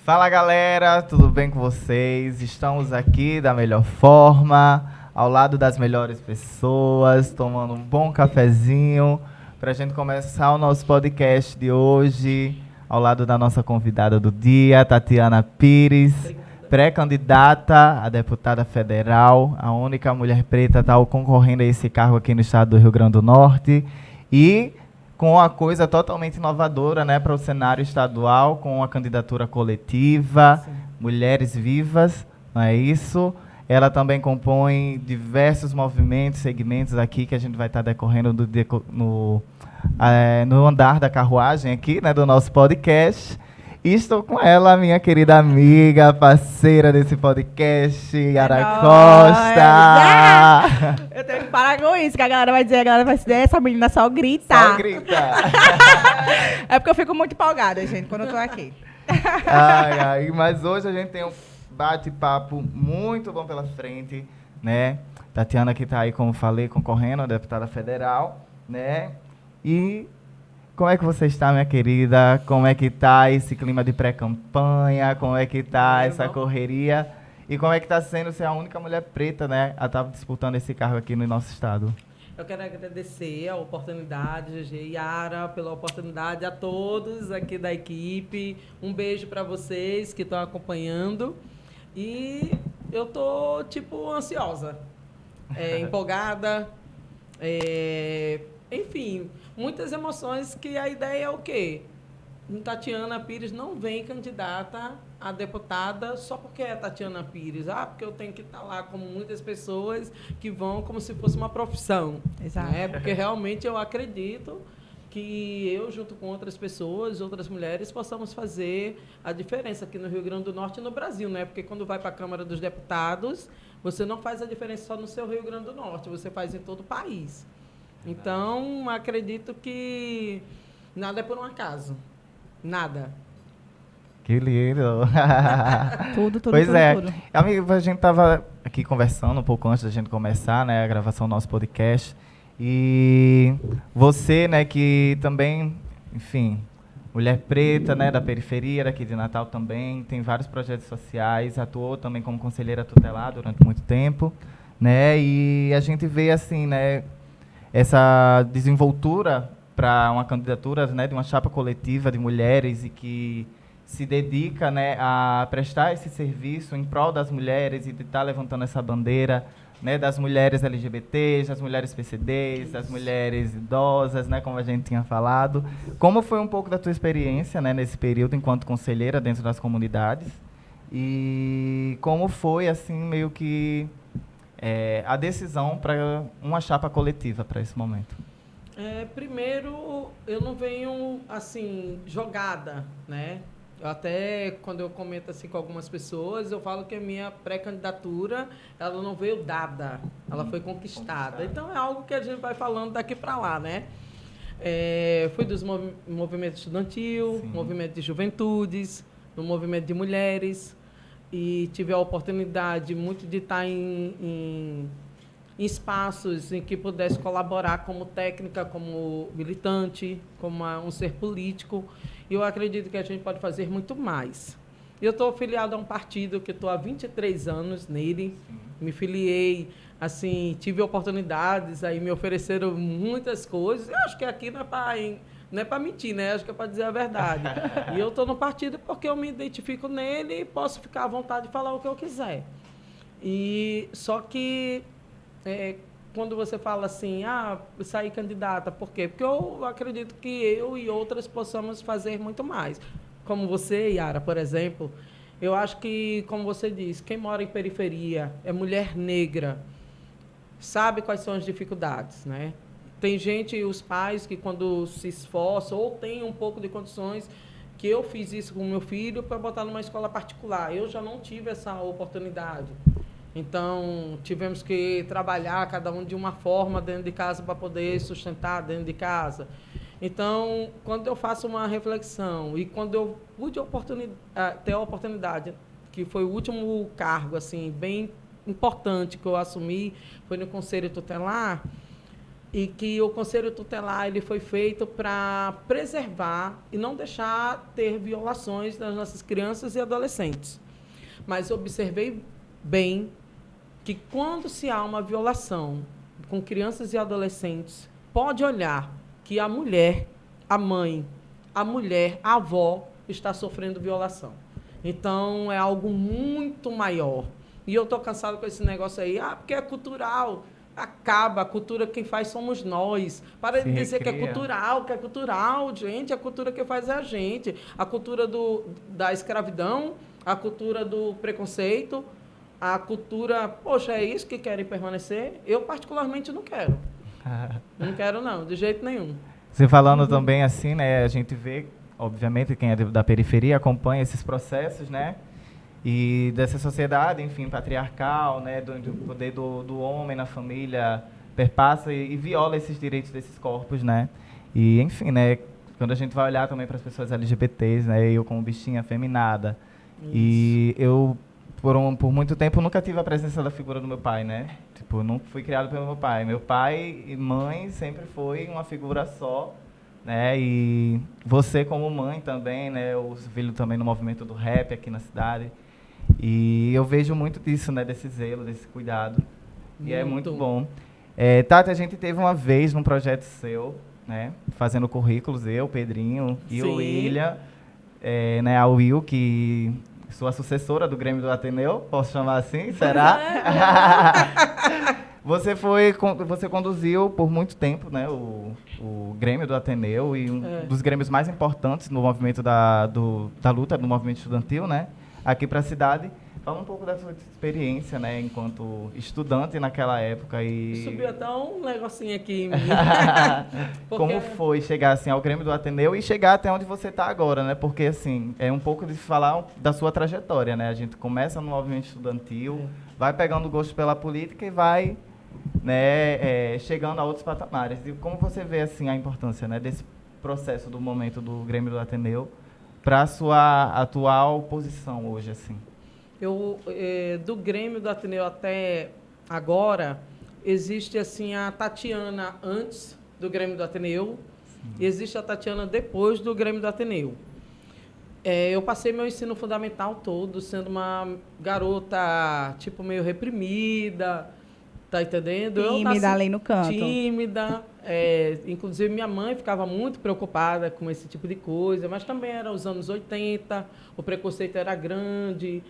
Fala galera, tudo bem com vocês? Estamos aqui da melhor forma, ao lado das melhores pessoas, tomando um bom cafezinho, para a gente começar o nosso podcast de hoje, ao lado da nossa convidada do dia, Tatiana Pires, pré-candidata a deputada federal, a única mulher preta a estar concorrendo a esse cargo aqui no estado do Rio Grande do Norte, e com uma coisa totalmente inovadora, né, para o cenário estadual, com uma candidatura coletiva, sim, Mulheres Vivas, não é isso? Ela também compõe diversos movimentos, segmentos aqui que a gente vai estar decorrendo no andar da carruagem aqui, né, do nosso podcast. E estou com ela, minha querida amiga, parceira desse podcast, Yara Costa. Eu tenho que parar com isso, que a galera vai dizer, essa menina só grita. Só grita. É porque eu fico muito empolgada, gente, quando eu tô aqui. Mas hoje a gente tem um bate-papo muito bom pela frente, né? Tatiana que está aí, como falei, concorrendo a deputada federal, né? E como é que você está, minha querida? Como é que está esse clima de pré-campanha? Como é que está essa correria? E como é que está sendo ser a única mulher preta, né, a estar disputando esse cargo aqui no nosso estado? Eu quero agradecer a oportunidade, GG e Yara, pela oportunidade, a todos aqui da equipe. Um beijo para vocês que estão acompanhando. E eu tô, ansiosa, empolgada, enfim, muitas emoções, que a ideia é o quê? Tatiana Pires não vem candidata a deputada só porque é Tatiana Pires. Porque eu tenho que estar lá, como muitas pessoas que vão como se fosse uma profissão. Exato. Né? Porque realmente eu acredito que eu, junto com outras pessoas, outras mulheres, possamos fazer a diferença aqui no Rio Grande do Norte e no Brasil, né? Porque quando vai para a Câmara dos Deputados, você não faz a diferença só no seu Rio Grande do Norte, você faz em todo o país. Então, acredito que nada é por um acaso. Nada. Que lindo. Tudo. Pois é. Amigo, a gente estava aqui conversando um pouco antes da gente começar, né, a gravação do nosso podcast. E você, né, que também, enfim, mulher preta, né, da periferia, daqui de Natal também, tem vários projetos sociais, atuou também como conselheira tutelar durante muito tempo, né, e a gente vê, assim, né, essa desenvoltura para uma candidatura, né, de uma chapa coletiva de mulheres e que se dedica, né, a prestar esse serviço em prol das mulheres e de estar levantando essa bandeira, né, das mulheres LGBTs, das mulheres PCDs, das mulheres idosas, né, como a gente tinha falado. Como foi um pouco da tua experiência, né, nesse período enquanto conselheira dentro das comunidades? E como foi, assim, meio que a decisão para uma chapa coletiva para esse momento? Primeiro, eu não venho, assim, jogada, né? Eu até, quando eu comento assim com algumas pessoas, eu falo que a minha pré-candidatura, ela não veio dada, ela foi conquistada. Então, é algo que a gente vai falando daqui para lá, né? Fui dos movimentos estudantil, sim, movimento de juventudes, no movimento de mulheres, e tive a oportunidade muito de estar em espaços em que pudesse colaborar como técnica, como militante, como um ser político. E eu acredito que a gente pode fazer muito mais. Eu estou afiliado a um partido que estou há 23 anos nele. Me filiei, assim, tive oportunidades, aí me ofereceram muitas coisas. Eu acho que aqui não é para mentir, né? Acho que é para dizer a verdade. E eu estou no partido porque eu me identifico nele e posso ficar à vontade de falar o que eu quiser. E só que quando você fala assim, sair candidata, por quê? Porque eu acredito que eu e outras possamos fazer muito mais. Como você, Yara, por exemplo, eu acho que, como você disse, quem mora em periferia, é mulher negra, sabe quais são as dificuldades, né? Tem gente, os pais, que quando se esforçam ou têm um pouco de condições, que eu fiz isso com o meu filho para botar numa escola particular. Eu já não tive essa oportunidade. Então, tivemos que trabalhar cada um de uma forma dentro de casa para poder sustentar dentro de casa. Então, quando eu faço uma reflexão e quando eu pude ter a oportunidade, que foi o último cargo assim bem importante que eu assumi, foi no Conselho Tutelar, e que o Conselho Tutelar ele foi feito para preservar e não deixar ter violações das nossas crianças e adolescentes. Mas observei bem que quando se há uma violação com crianças e adolescentes, pode olhar que a mulher, a mãe, a mulher, a avó está sofrendo violação. Então, é algo muito maior. E eu estou cansado com esse negócio aí, porque é cultural. Acaba, a cultura quem faz somos nós. Para de dizer que é cultural, gente, a cultura que faz é a gente. A cultura da escravidão, a cultura do preconceito, a cultura, poxa, é isso que querem permanecer? Eu particularmente não quero. Não quero não, de jeito nenhum. Você falando também assim, né, a gente vê, obviamente, quem é da periferia acompanha esses processos, né? E dessa sociedade, enfim, patriarcal, né, do poder do homem na família perpassa e viola esses direitos desses corpos, né? E, enfim, né, quando a gente vai olhar também para as pessoas LGBTs, né, eu como bichinha afeminada, e eu, por muito tempo, nunca tive a presença da figura do meu pai, né? Tipo, não fui criado pelo meu pai. Meu pai e mãe sempre foi uma figura só, né? E você como mãe também, né? O filho também no movimento do rap aqui na cidade. E eu vejo muito disso, né? Desse zelo, desse cuidado. E é muito bom. Tati, a gente teve uma vez num projeto seu, né? Fazendo currículos, eu, Pedrinho e o William, né? A Will, que sua sucessora do Grêmio do Ateneu, posso chamar assim? Será? Você conduziu por muito tempo, né, o Grêmio do Ateneu e um dos grêmios mais importantes no movimento da luta, no movimento estudantil, né, aqui para a cidade. Fala um pouco da sua experiência, né, enquanto estudante naquela época e... Subiu até um negocinho aqui em mim. Como foi chegar assim ao Grêmio do Ateneu e chegar até onde você está agora, né? Porque assim, é um pouco de falar da sua trajetória, né? A gente começa no movimento estudantil, vai pegando gosto pela política e vai, né, chegando a outros patamares. E como você vê assim a importância, né, desse processo do momento do Grêmio do Ateneu para a sua atual posição hoje, assim? Do Grêmio do Ateneu até agora, existe assim a Tatiana antes do Grêmio do Ateneu e existe a Tatiana depois do Grêmio do Ateneu. Eu passei meu ensino fundamental todo sendo uma garota, tipo, meio reprimida, tá entendendo? Tímida, ali no canto. Tímida. Inclusive, minha mãe ficava muito preocupada com esse tipo de coisa, mas também era os anos 80, o preconceito era grande,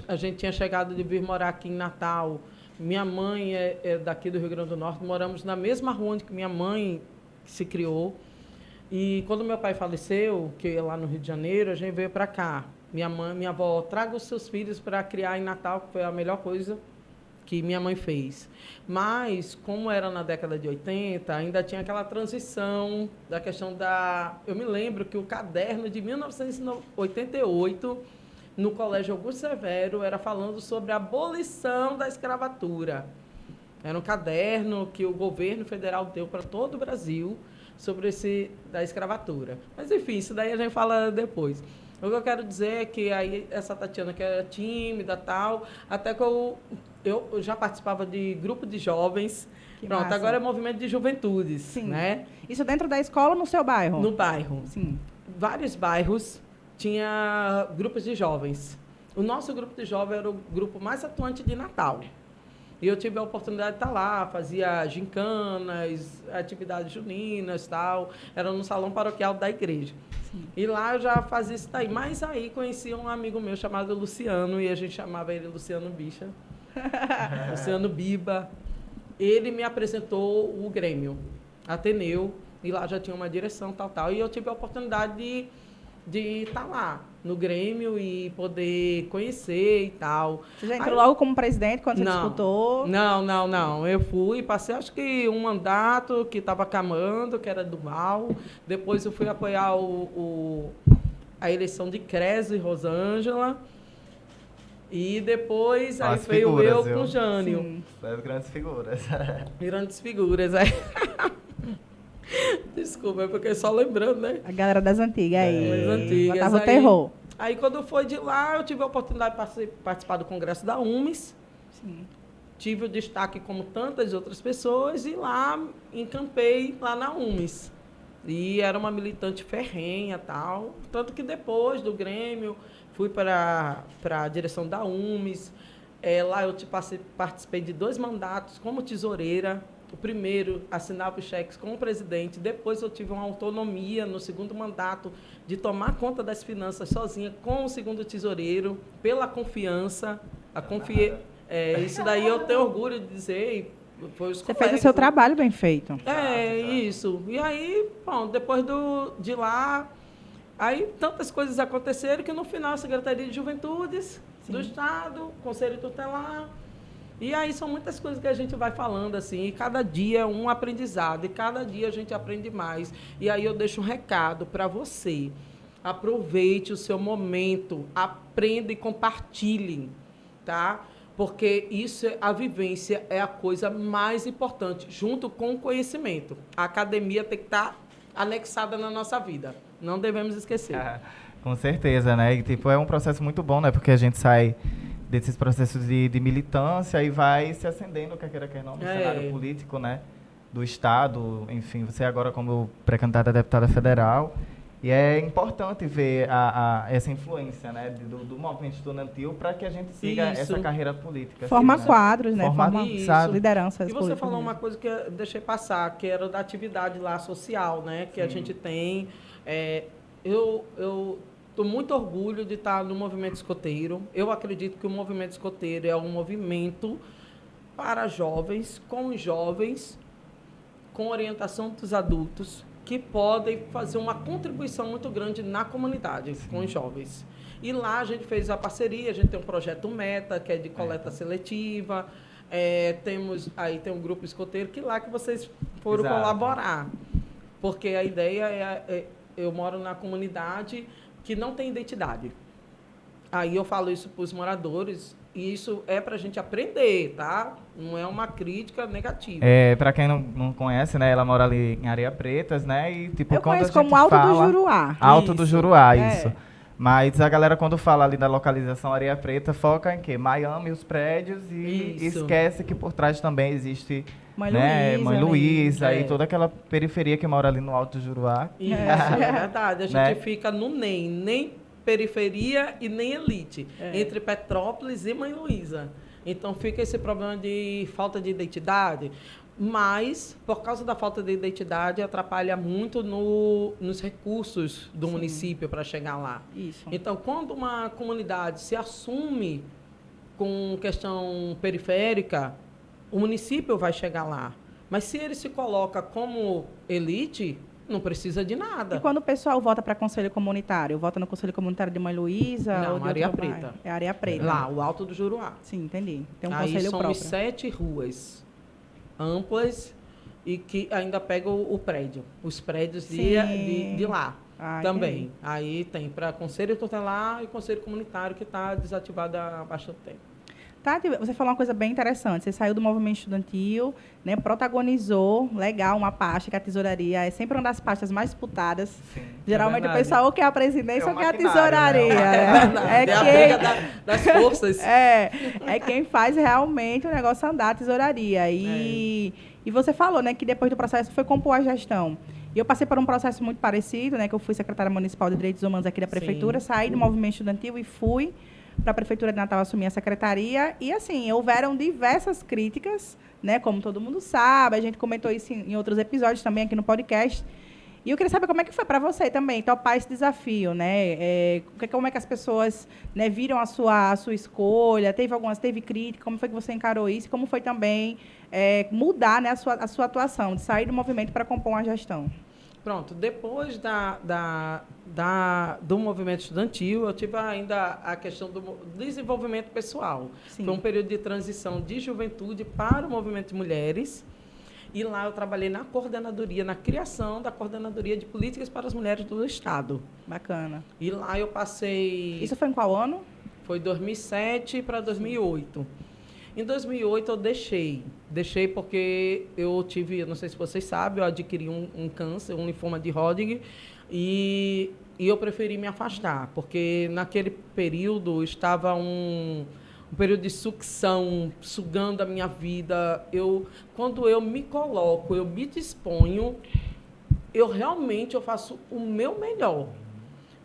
a gente tinha chegado de vir morar aqui em Natal. Minha mãe é daqui do Rio Grande do Norte, moramos na mesma rua onde minha mãe se criou. E quando meu pai faleceu, que é lá no Rio de Janeiro, a gente veio para cá. Minha avó, traga os seus filhos para criar em Natal, que foi a melhor coisa que minha mãe fez. Mas, como era na década de 80, ainda tinha aquela transição da questão da... Eu me lembro que o caderno de 1988, no Colégio Augusto Severo, era falando sobre a abolição da escravatura. Era um caderno que o governo federal deu para todo o Brasil sobre da escravatura. Mas, enfim, isso daí a gente fala depois. O que eu quero dizer é que aí essa Tatiana, que era tímida e tal, até que eu já participava de grupo de jovens. Que Pronto, massa. Agora é movimento de juventudes. Sim. Né? Isso dentro da escola ou no seu bairro? No bairro. Sim. Vários bairros tinha grupos de jovens. O nosso grupo de jovens era o grupo mais atuante de Natal. E eu tive a oportunidade de estar lá, fazia gincanas, atividades juninas e tal. Era no salão paroquial da igreja. Sim. E lá eu já fazia isso daí. Mas aí conheci um amigo meu chamado Luciano, e a gente chamava ele Luciano Bicha. Luciano Biba. Ele me apresentou o Grêmio Ateneu, e lá já tinha uma direção, tal. E eu tive a oportunidade de estar lá no Grêmio e poder conhecer e tal. Você já entrou logo como presidente quando você disputou? Não. Eu fui, passei acho que um mandato que estava camando, que era do mal. Depois eu fui apoiar a eleição de Creso e Rosângela. E depois aí veio eu com o Jânio. As grandes figuras. Grandes figuras, Desculpa, é porque só lembrando, né? A galera das antigas aí. Das antigas. Botava o terror. Aí, quando foi de lá, eu tive a oportunidade de participar do congresso da UMES. Sim. tive o destaque como tantas outras pessoas e lá encampei lá na UMES. E era uma militante ferrenha tal. Tanto que depois do Grêmio, fui para a direção da UMES. Lá eu participei de 2 mandatos como tesoureira. O primeiro, assinava os cheques com o presidente. Depois eu tive uma autonomia no segundo mandato de tomar conta das finanças sozinha com o segundo tesoureiro, pela confiança. Isso daí eu tenho orgulho de dizer. Você fez o seu trabalho bem feito. Isso. E aí, bom, depois de lá, aí tantas coisas aconteceram que no final a Secretaria de Juventudes do Estado, Conselho Tutelar. E aí são muitas coisas que a gente vai falando assim, e cada dia é um aprendizado, e cada dia a gente aprende mais. E aí eu deixo um recado para você. Aproveite o seu momento, aprenda e compartilhe, tá? Porque a vivência é a coisa mais importante, junto com o conhecimento. A academia tem que estar anexada na nossa vida. Não devemos esquecer. Com certeza, né? E, tipo, é um processo muito bom, né? Porque a gente sai desses processos de militância e vai se acendendo, quer queira, quer não, no cenário político, né? Do Estado, enfim, você agora como pré-candidata a deputada federal. E é importante ver essa influência, né, do movimento estudantil para que a gente siga essa carreira política. Forma assim, quadros, né? Forma lideranças. E você falou uma coisa que eu deixei passar, que era da atividade lá social, né, que a gente tem. Eu estou muito orgulho de estar no movimento escoteiro. Eu acredito que o movimento escoteiro é um movimento para jovens, com orientação dos adultos, que podem fazer uma contribuição muito grande na comunidade, com os jovens. E lá a gente fez a parceria, a gente tem um projeto Meta, que é de coleta seletiva, tem um grupo escoteiro, que lá que vocês foram colaborar. Porque a ideia eu moro na comunidade que não tem identidade. Aí eu falo isso para os moradores, e isso é para a gente aprender, tá? Não é uma crítica negativa. Para quem não conhece, né? Ela mora ali em Areia Pretas, né? E, tipo, eu quando conheço a gente como Alto fala, do Juruá. Alto do Juruá, isso. Mas a galera, quando fala ali da localização Areia Preta, foca em quê? Miami, os prédios, e esquece que por trás também existe Mãe Luísa e toda aquela periferia que mora ali no Alto do Juruá. Isso, é verdade. A gente fica no nem periferia e nem elite, entre Petrópolis e Mãe Luísa. Então fica esse problema de falta de identidade, mas por causa da falta de identidade atrapalha muito nos recursos do município para chegar lá. Isso. Então, quando uma comunidade se assume com questão periférica, o município vai chegar lá. Mas se ele se coloca como elite, não precisa de nada. E quando o pessoal vota para conselho comunitário? Vota no conselho comunitário de Mãe Luísa? Não, Areia Preta. É Areia Preta. Lá, o Alto do Juruá. Sim, entendi. Tem um Aí conselho próprio. somos 7 ruas amplas e que ainda pegam o prédio. Os prédios de lá também. Entendi. Aí tem para conselho tutelar e conselho comunitário que está desativado há bastante tempo. Tati, você falou uma coisa bem interessante. Você saiu do movimento estudantil, né, protagonizou, legal, uma pasta que a tesouraria é sempre uma das pastas mais disputadas. Sim, geralmente o pessoal ou quer a presidência ou quer a maquinário, tesouraria. Né? É a briga das forças. É quem faz realmente o negócio andar, a tesouraria. E você falou, né, que depois do processo foi compor a gestão. E eu passei por um processo muito parecido, né, que eu fui secretária municipal de Direitos Humanos aqui da Prefeitura, saí do movimento estudantil e fui para a Prefeitura de Natal assumir a secretaria. E, assim, houveram diversas críticas, né? Como todo mundo sabe, a gente comentou isso em outros episódios também aqui no podcast. E eu queria saber como é que foi para você também topar esse desafio, né? Como é que as pessoas, né, viram a sua escolha? Teve crítica? Como foi que você encarou isso? Como foi também mudar, né, a sua atuação, de sair do movimento para compor uma gestão? Pronto, depois do movimento estudantil, eu tive ainda a questão do desenvolvimento pessoal. Sim. Foi um período de transição de juventude para o movimento de mulheres. E lá eu trabalhei na coordenadoria, na criação da coordenadoria de políticas para as mulheres do Estado. Bacana. E lá eu passei... Isso foi em qual ano? Foi 2007 para 2008. Em 2008 eu deixei porque eu não sei se vocês sabem, eu adquiri um câncer, um linfoma de Hodgkin, e eu preferi me afastar, porque naquele período estava um um período de sucção, sugando a minha vida. Quando eu me coloco, eu me disponho, eu realmente faço o meu melhor.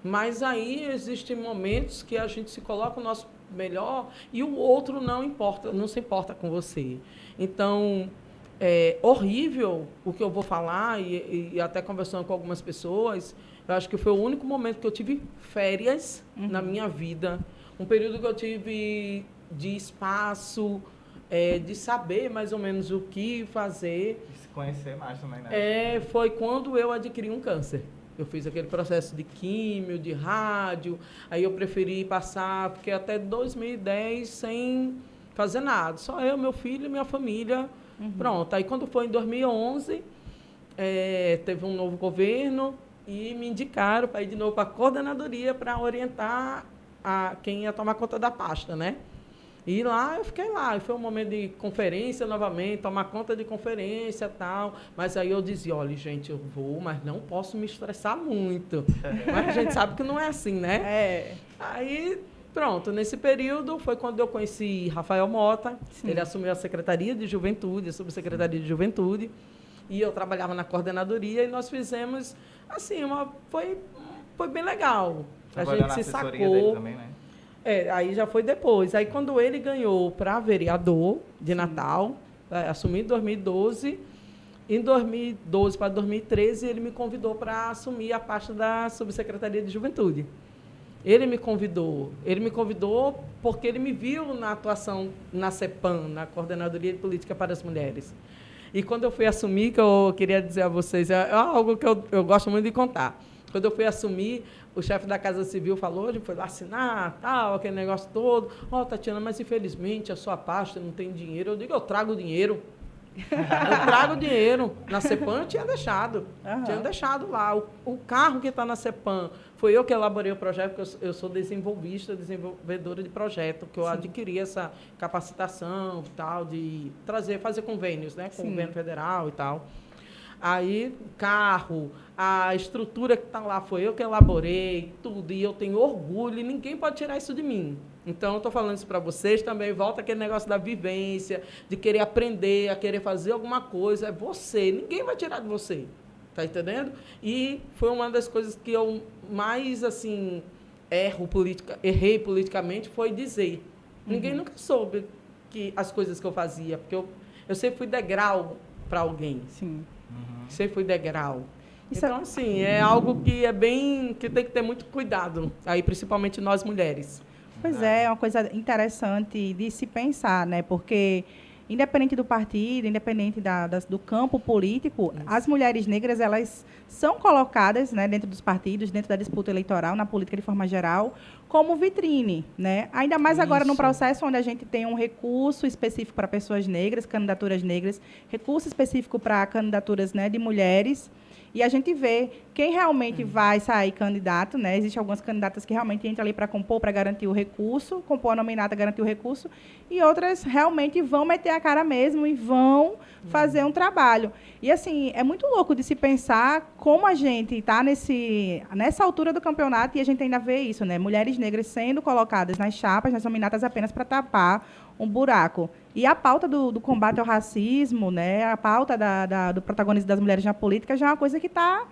Mas aí existem momentos que a gente se coloca o nosso melhor e o outro não se importa com você. Então, é horrível o que eu vou falar, e até conversando com algumas pessoas, eu acho que foi o único momento que eu tive férias na minha vida. Um período que eu tive de espaço, de saber mais ou menos o que fazer. E se conhecer mais também, né? Foi quando eu adquiri um câncer. Eu fiz aquele processo de químio, de rádio, aí eu preferi passar, fiquei até 2010 sem fazer nada. Só eu, meu filho e minha família. Pronto. Aí quando foi em 2011, teve um novo governo e me indicaram para ir de novo para a coordenadoria para orientar quem ia tomar conta da pasta, né? E lá eu fiquei lá, e foi um momento de conferência novamente, tomar conta de conferência e tal. Mas aí eu dizia, olha, gente, eu vou, mas não posso me estressar muito. Mas a gente sabe que não é assim, né? Aí, pronto, nesse período foi quando eu conheci Rafael Mota. Sim. Ele assumiu a Secretaria de Juventude, a Subsecretaria de Juventude. E eu trabalhava na coordenadoria e nós fizemos, assim, foi bem legal. A gente se sacou. Dele também, né? Aí já foi depois. Aí quando ele ganhou para vereador de Natal, assumi em 2012, em 2012 para 2013 ele me convidou para assumir a pasta da Subsecretaria de Juventude. Ele me convidou porque ele me viu na atuação na CEPAM, na Coordenadoria de Política para as Mulheres. E quando eu fui assumir, que eu queria dizer a vocês, é algo que eu gosto muito de contar. Quando eu fui assumir, o chefe da Casa Civil falou, ele foi lá assinar, tal, aquele negócio todo. Tatiana, mas infelizmente a sua pasta não tem dinheiro. Eu digo, eu trago dinheiro. Eu trago dinheiro. Na CEPAM eu tinha deixado. Tinha deixado lá. O carro que está na CEPAM, foi eu que elaborei o projeto, porque eu sou desenvolvedora de projeto, que eu adquiri essa capacitação tal, de fazer convênios, né, com o governo federal e tal. Aí, carro, a estrutura que está lá foi eu que elaborei, tudo, e eu tenho orgulho, e ninguém pode tirar isso de mim. Então, eu estou falando isso para vocês também, volta aquele negócio da vivência, de querer aprender, a querer fazer alguma coisa, é você, ninguém vai tirar de você, tá entendendo? E foi uma das coisas que eu mais, assim, errei politicamente, foi dizer. Ninguém nunca soube as coisas que eu fazia, porque eu sempre fui degrau para alguém. Sim. Sempre fui degrau. Então, assim, é algo que que tem que ter muito cuidado, aí principalmente nós mulheres. Pois é uma coisa interessante de se pensar, né? Porque, independente do partido, independente do campo político, as mulheres negras, elas são colocadas, né, dentro dos partidos, dentro da disputa eleitoral, na política de forma geral, como vitrine, né? Ainda mais agora no processo onde a gente tem um recurso específico para pessoas negras, candidaturas negras, recurso específico para candidaturas, né, de mulheres. E a gente vê quem realmente vai sair candidato, né? Existem algumas candidatas que realmente entram ali para compor, para garantir o recurso, compor a nominata, garantir o recurso, e outras realmente vão meter a cara mesmo e vão fazer um trabalho. E, assim, é muito louco de se pensar como a gente está nessa altura do campeonato e a gente ainda vê isso, né? Mulheres negras sendo colocadas nas chapas, nas nominatas apenas para tapar um buraco. E a pauta do combate ao racismo, né? A pauta do protagonismo das mulheres na política já é uma coisa que está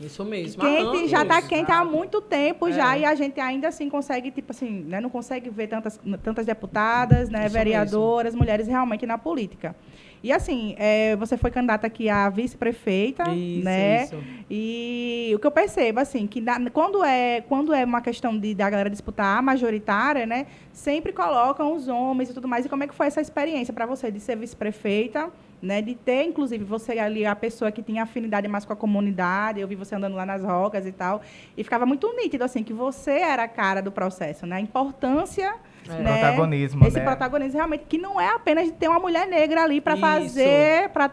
isso mesmo. Quente, já está quente há muito tempo já, e a gente ainda assim consegue, tipo assim, né, não consegue ver tantas deputadas, né, vereadoras, mulheres realmente na política. E assim, você foi candidata aqui a vice-prefeita, né? Isso. E o que eu percebo, assim, que quando é uma questão da galera disputar a majoritária, né, sempre colocam os homens e tudo mais. E como é que foi essa experiência para você de ser vice-prefeita, né, de ter, inclusive, você ali, a pessoa que tinha afinidade mais com a comunidade, eu vi você andando lá nas rocas e tal, e ficava muito nítido, assim, que você era a cara do processo, né, a importância... Né? Protagonismo, esse protagonismo realmente, que não é apenas de ter uma mulher negra ali para fazer, para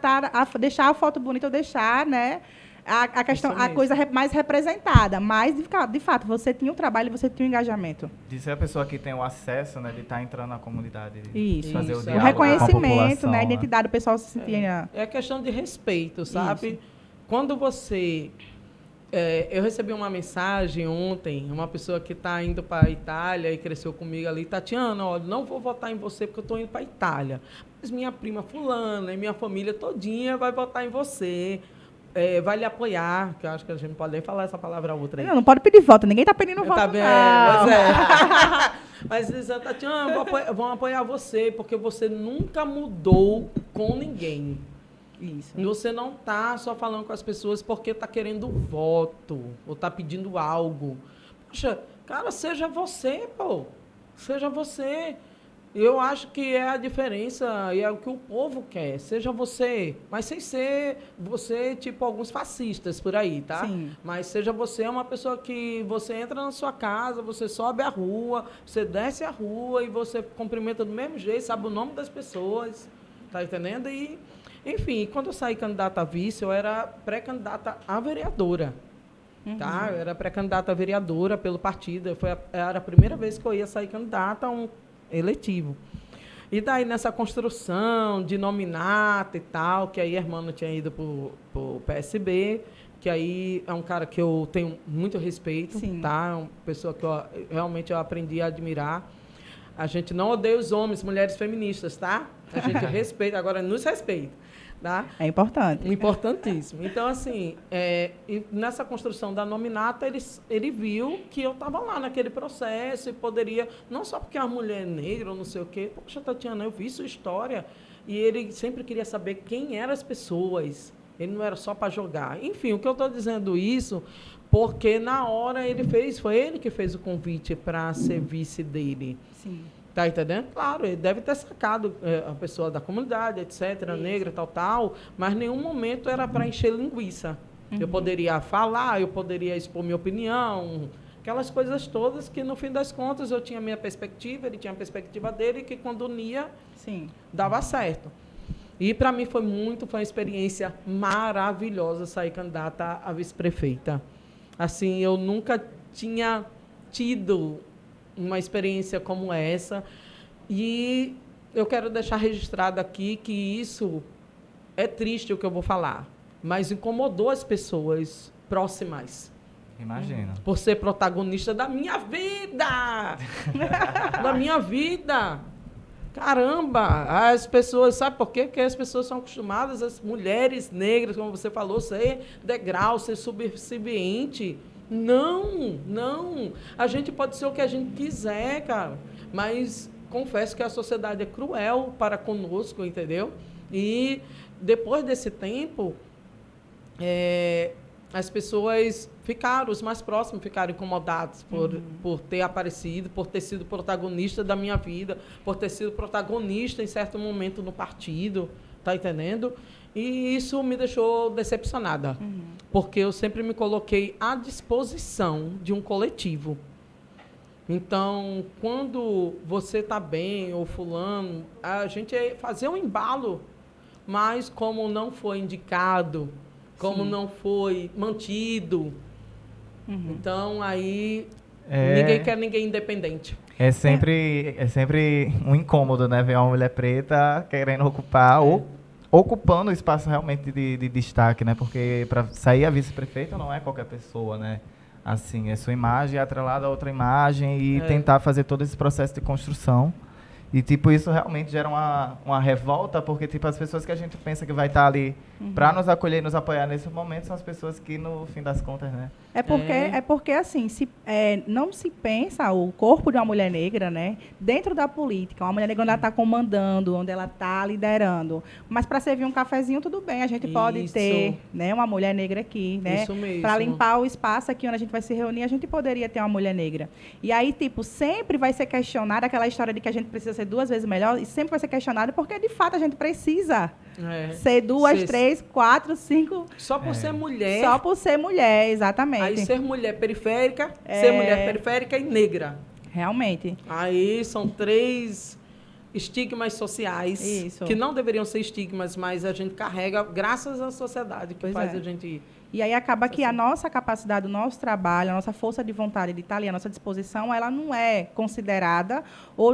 deixar a foto bonita ou deixar, né, a questão, a coisa mais representada, mas de fato você tinha o trabalho, você tinha o engajamento. De ser a pessoa que tem o acesso, né, de estar entrando na comunidade, fazer o diálogo, o reconhecimento, né, a identidade do pessoal se sentia. É questão de respeito, sabe? Isso. Quando você Eu recebi uma mensagem ontem, uma pessoa que está indo para a Itália e cresceu comigo ali, Tatiana, olha, não vou votar em você porque eu estou indo para a Itália, mas minha prima fulana e minha família todinha vai votar em você, vai lhe apoiar, que eu acho que a gente não pode nem falar essa palavra outra aí. Não pode pedir voto, ninguém está pedindo voto, Tá bem, não. pois é. Mas dizendo, Tatiana, vão apoiar você, porque você nunca mudou com ninguém. Isso. Você não tá só falando com as pessoas porque tá querendo voto ou tá pedindo algo. Poxa, cara, seja você, pô. Seja você. Eu acho que é a diferença e é o que o povo quer. Seja você, mas sem ser você, tipo alguns fascistas por aí, tá? Sim. Mas seja você uma pessoa que você entra na sua casa, você sobe a rua, você desce a rua e você cumprimenta do mesmo jeito, sabe o nome das pessoas, tá entendendo? E enfim, quando eu saí candidata a vice, eu era pré-candidata a vereadora. Tá? Eu era pré-candidata a vereadora pelo partido. Era a primeira vez que eu ia sair candidata a um eletivo. E daí, nessa construção de nominata e tal, que aí a irmã tinha ido para o PSB, que aí é um cara que eu tenho muito respeito, Sim. tá? É uma pessoa que realmente eu aprendi a admirar. A gente não odeia os homens, mulheres feministas, tá? A gente respeita, agora nos respeita. Tá? É importante. Importantíssimo. Então, assim, e nessa construção da nominata, ele viu que eu estava lá naquele processo e poderia, não só porque a mulher é negra ou não sei o quê, poxa, Tatiana, eu vi sua história, e ele sempre queria saber quem eram as pessoas, ele não era só para jogar. Enfim, o que eu estou dizendo isso, porque na hora foi ele que fez o convite para ser vice dele. Sim. Tá entendendo? Claro, ele deve ter sacado a pessoa da comunidade, etc., Isso. negra, tal, mas em nenhum momento era para encher linguiça. Eu poderia falar, eu poderia expor minha opinião, aquelas coisas todas que, no fim das contas, eu tinha a minha perspectiva, ele tinha a perspectiva dele, que quando unia, Sim. dava certo. E, para mim, foi uma experiência maravilhosa sair candidata a vice-prefeita. Assim, eu nunca tinha tido uma experiência como essa, e eu quero deixar registrado aqui que isso é triste o que eu vou falar, mas incomodou as pessoas próximas. Imagina. Por ser protagonista da minha vida! Da minha vida! Caramba! As pessoas, sabe por quê? Porque as pessoas são acostumadas, as mulheres negras, como você falou, ser degrau, ser subserviente. Não. A gente pode ser o que a gente quiser, cara. Mas confesso que a sociedade é cruel para conosco, entendeu? E depois desse tempo, as pessoas os mais próximos ficaram incomodados por ter aparecido, por ter sido protagonista da minha vida, por ter sido protagonista em certo momento no partido, tá entendendo? E isso me deixou decepcionada, porque eu sempre me coloquei à disposição de um coletivo. Então, quando você está bem, ou fulano, a gente fazer um embalo, mas como não foi indicado, como não foi mantido, então aí ninguém quer ninguém independente. É sempre um incômodo, né? Ver uma mulher preta querendo ocupar ou ocupando o espaço realmente de destaque, né? Porque para sair a vice-prefeita não é qualquer pessoa, né? Assim, é sua imagem atrelada a outra imagem e tentar fazer todo esse processo de construção. E, tipo, isso realmente gera uma revolta, porque, tipo, as pessoas que a gente pensa que vai estar ali para nos acolher e nos apoiar nesse momento são as pessoas que, no fim das contas, né? É porque assim, não se pensa o corpo de uma mulher negra, né, dentro da política. Uma mulher negra onde ela está comandando, onde ela está liderando. Mas para servir um cafezinho, tudo bem. A gente pode ter, né, uma mulher negra aqui, né? Isso mesmo. Para limpar o espaço aqui onde a gente vai se reunir, a gente poderia ter uma mulher negra. E aí, tipo, sempre vai ser questionada aquela história de que a gente precisa ser 2 vezes melhor, e sempre vai ser questionada porque, de fato, a gente precisa ser 2, 3, 4, 5... Só por ser mulher. Só por ser mulher, exatamente. Aí ser mulher periférica, ser mulher periférica e negra. Realmente. Aí são 3 estigmas sociais que não deveriam ser estigmas, mas a gente carrega graças à sociedade que faz a gente... E aí acaba que a nossa capacidade, o nosso trabalho, a nossa força de vontade de estar ali, a nossa disposição, ela não é considerada, ou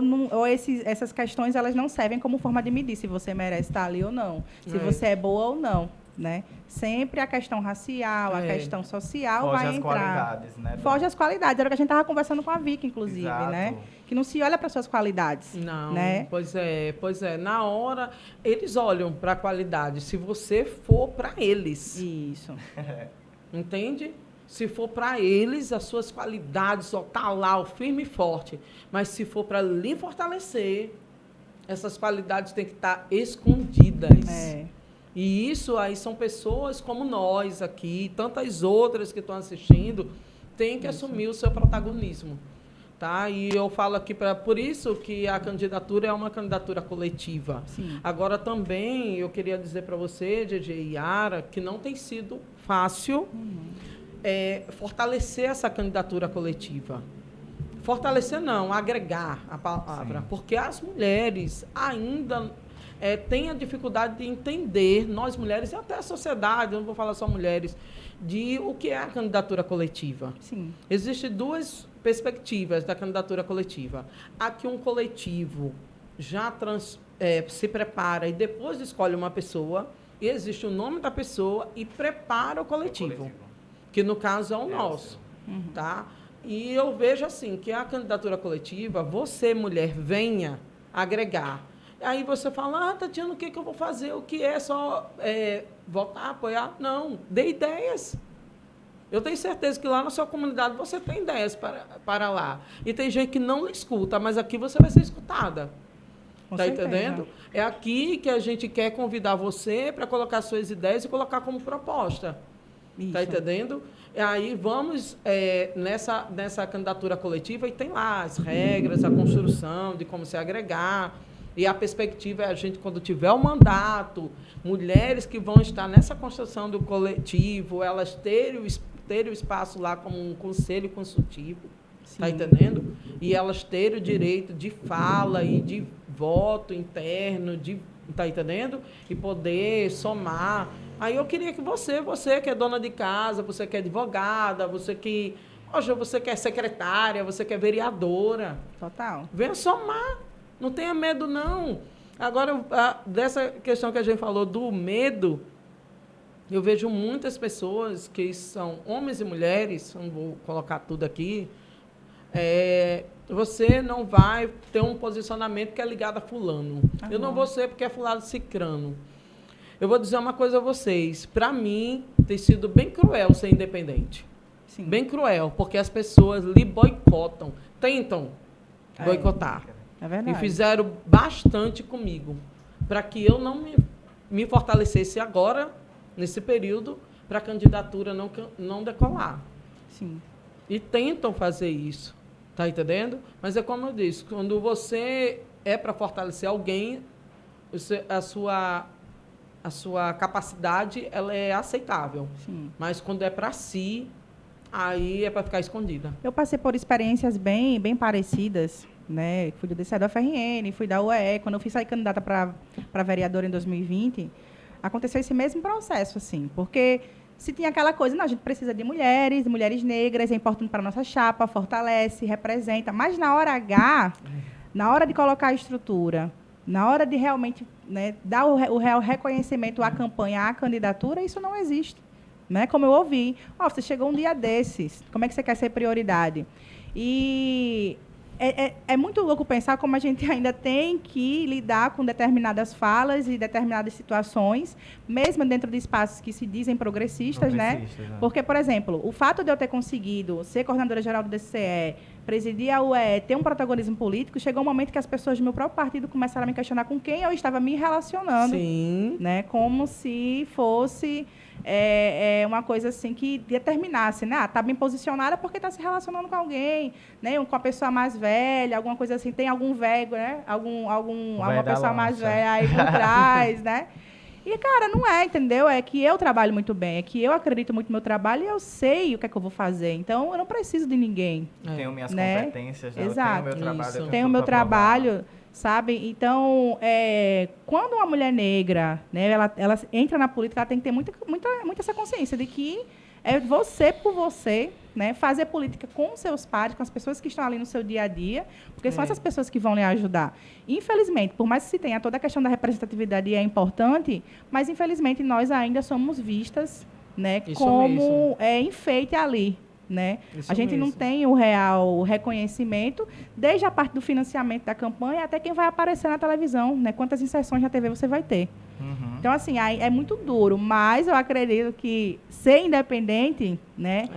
essas questões elas não servem como forma de medir se você merece estar ali ou não, se você é boa ou não. né? Sempre a questão racial, a questão social Foge vai às entrar. qualidades, né? Foge às qualidades. Era o que a gente estava conversando com a Vicky, inclusive, Exato. né? Que não se olha para suas qualidades. Não, né? pois é. Na hora, eles olham para a qualidade. Se você for para eles, Isso. entende? Se for para eles, as suas qualidades só tá lá, o firme e forte. Mas se for para lhe fortalecer, essas qualidades têm que estar escondidas. É. E isso aí são pessoas como nós aqui, tantas outras que estão assistindo, têm que assumir o seu protagonismo. Tá? E eu falo aqui, por isso que a candidatura é uma candidatura coletiva. Sim. Agora também eu queria dizer para você, DJ e Yara, que não tem sido fácil fortalecer essa candidatura coletiva. Fortalecer não, agregar a palavra. Sim. Porque as mulheres ainda têm a dificuldade de entender, nós mulheres e até a sociedade, eu não vou falar só mulheres, de o que é a candidatura coletiva. Sim. Existem duas perspectivas da candidatura coletiva. Há que um coletivo já se prepara e depois escolhe uma pessoa, e existe o nome da pessoa e prepara o coletivo. Que no caso é o nosso. Tá? E eu vejo assim, que a candidatura coletiva, você, mulher, venha agregar. Aí você fala, Tatiana, o que eu vou fazer? O que é só votar, apoiar? Não, dê ideias. Eu tenho certeza que lá na sua comunidade você tem ideias para lá. E tem gente que não lhe escuta, mas aqui você vai ser escutada. Está entendendo? É aqui que a gente quer convidar você para colocar suas ideias e colocar como proposta. Está entendendo? E aí vamos nessa candidatura coletiva e tem lá as regras, a construção de como se agregar. E a perspectiva é a gente, quando tiver o mandato, mulheres que vão estar nessa construção do coletivo, elas terem o espaço lá como um conselho consultivo. Está entendendo? E elas terem o direito de fala e de voto interno, está entendendo? E poder somar. Aí eu queria que você que é dona de casa, você que é advogada, você que é secretária, você que é vereadora. Total. Venha somar. Não tenha medo, não. Agora, dessa questão que a gente falou do medo, eu vejo muitas pessoas que são homens e mulheres, não vou colocar tudo aqui, você não vai ter um posicionamento que é ligado a fulano. Eu não vou ser porque é fulano cicrano. Eu vou dizer uma coisa a vocês. Para mim, tem sido bem cruel ser independente. Sim. Bem cruel, porque as pessoas lhe boicotam, tentam boicotar. É verdade. E fizeram bastante comigo, para que eu não me fortalecesse agora, nesse período, para a candidatura não decolar. Sim. E tentam fazer isso. Está entendendo? Mas é como eu disse, quando você é para fortalecer alguém, a sua capacidade ela é aceitável. Sim. Mas quando é para si, aí é para ficar escondida. Eu passei por experiências bem parecidas, né? Fui do DCE da UFRN, fui da UEE. Quando eu fui sair candidata para vereadora em 2020, aconteceu esse mesmo processo, assim, porque se tinha aquela coisa, não, a gente precisa de mulheres negras, é importante para a nossa chapa, fortalece, representa, mas na hora H, na hora de colocar a estrutura, na hora de realmente, né, dar o real reconhecimento à campanha, à candidatura, isso não existe. Né? Como eu ouvi, você chegou um dia desses, como é que você quer ser prioridade? E é muito louco pensar como a gente ainda tem que lidar com determinadas falas e determinadas situações, mesmo dentro de espaços que se dizem progressistas, né? Porque, por exemplo, o fato de eu ter conseguido ser coordenadora geral do DCE, presidir a UE, ter um protagonismo político, chegou um momento que as pessoas do meu próprio partido começaram a me questionar com quem eu estava me relacionando. Sim. Né? Como se fosse uma coisa assim que determinasse, né? Está bem posicionada porque está se relacionando com alguém, né? Com a pessoa mais velha, alguma coisa assim, tem algum velho, né? Alguma pessoa mais velha aí por trás, né? E, cara, não é, entendeu? É que eu trabalho muito bem, é que eu acredito muito no meu trabalho e eu sei o que é que eu vou fazer. Então, eu não preciso de ninguém. Tenho minhas né? competências, né? Exato. Eu tenho o meu trabalho. Tenho o meu trabalho, sabe? Então, quando uma mulher negra, né, ela entra na política, ela tem que ter muita essa consciência de que É você por você, né? Fazer política com os seus pares, com as pessoas que estão ali no seu dia a dia, porque são essas pessoas que vão lhe ajudar. Infelizmente, por mais que se tenha toda a questão da representatividade e é importante, mas infelizmente nós ainda somos vistas, né, Isso como mesmo. enfeite ali. Né? Isso A gente não mesmo. tem o real reconhecimento, desde a parte do financiamento da campanha até quem vai aparecer na televisão, né? Quantas inserções na TV você vai ter. Uhum. Então, assim, aí é muito duro, mas eu acredito que ser independente, né?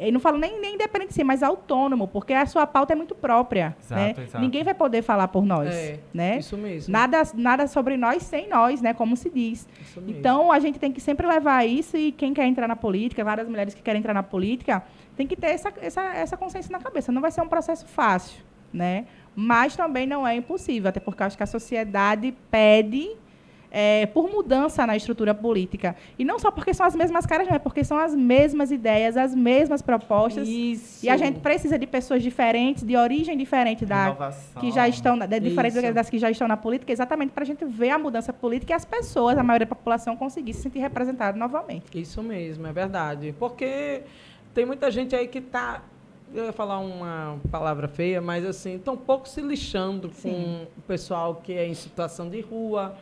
Eu não falo nem independente sim, mas autônomo, porque a sua pauta é muito própria. Exato, Né? exato. Ninguém vai poder falar por nós. Né? Isso mesmo. Nada sobre nós sem nós, né? Como se diz. Isso mesmo. Então, a gente tem que sempre levar isso e quem quer entrar na política, várias mulheres que querem entrar na política, tem que ter essa consciência na cabeça. Não vai ser um processo fácil, né? Mas também não é impossível, até porque eu acho que a sociedade pede por mudança na estrutura política. E não só porque são as mesmas caras, não, é porque são as mesmas ideias, as mesmas propostas. Isso. E a gente precisa de pessoas diferentes, de origem diferente Inovação. que já estão, diferente Isso. das que já estão na política, exatamente para a gente ver a mudança política e as pessoas, a maioria da população, conseguir se sentir representada novamente. Isso mesmo, é verdade. Porque tem muita gente aí que está, eu ia falar uma palavra feia, mas assim, estão um pouco se lixando com o pessoal que é em situação de rua,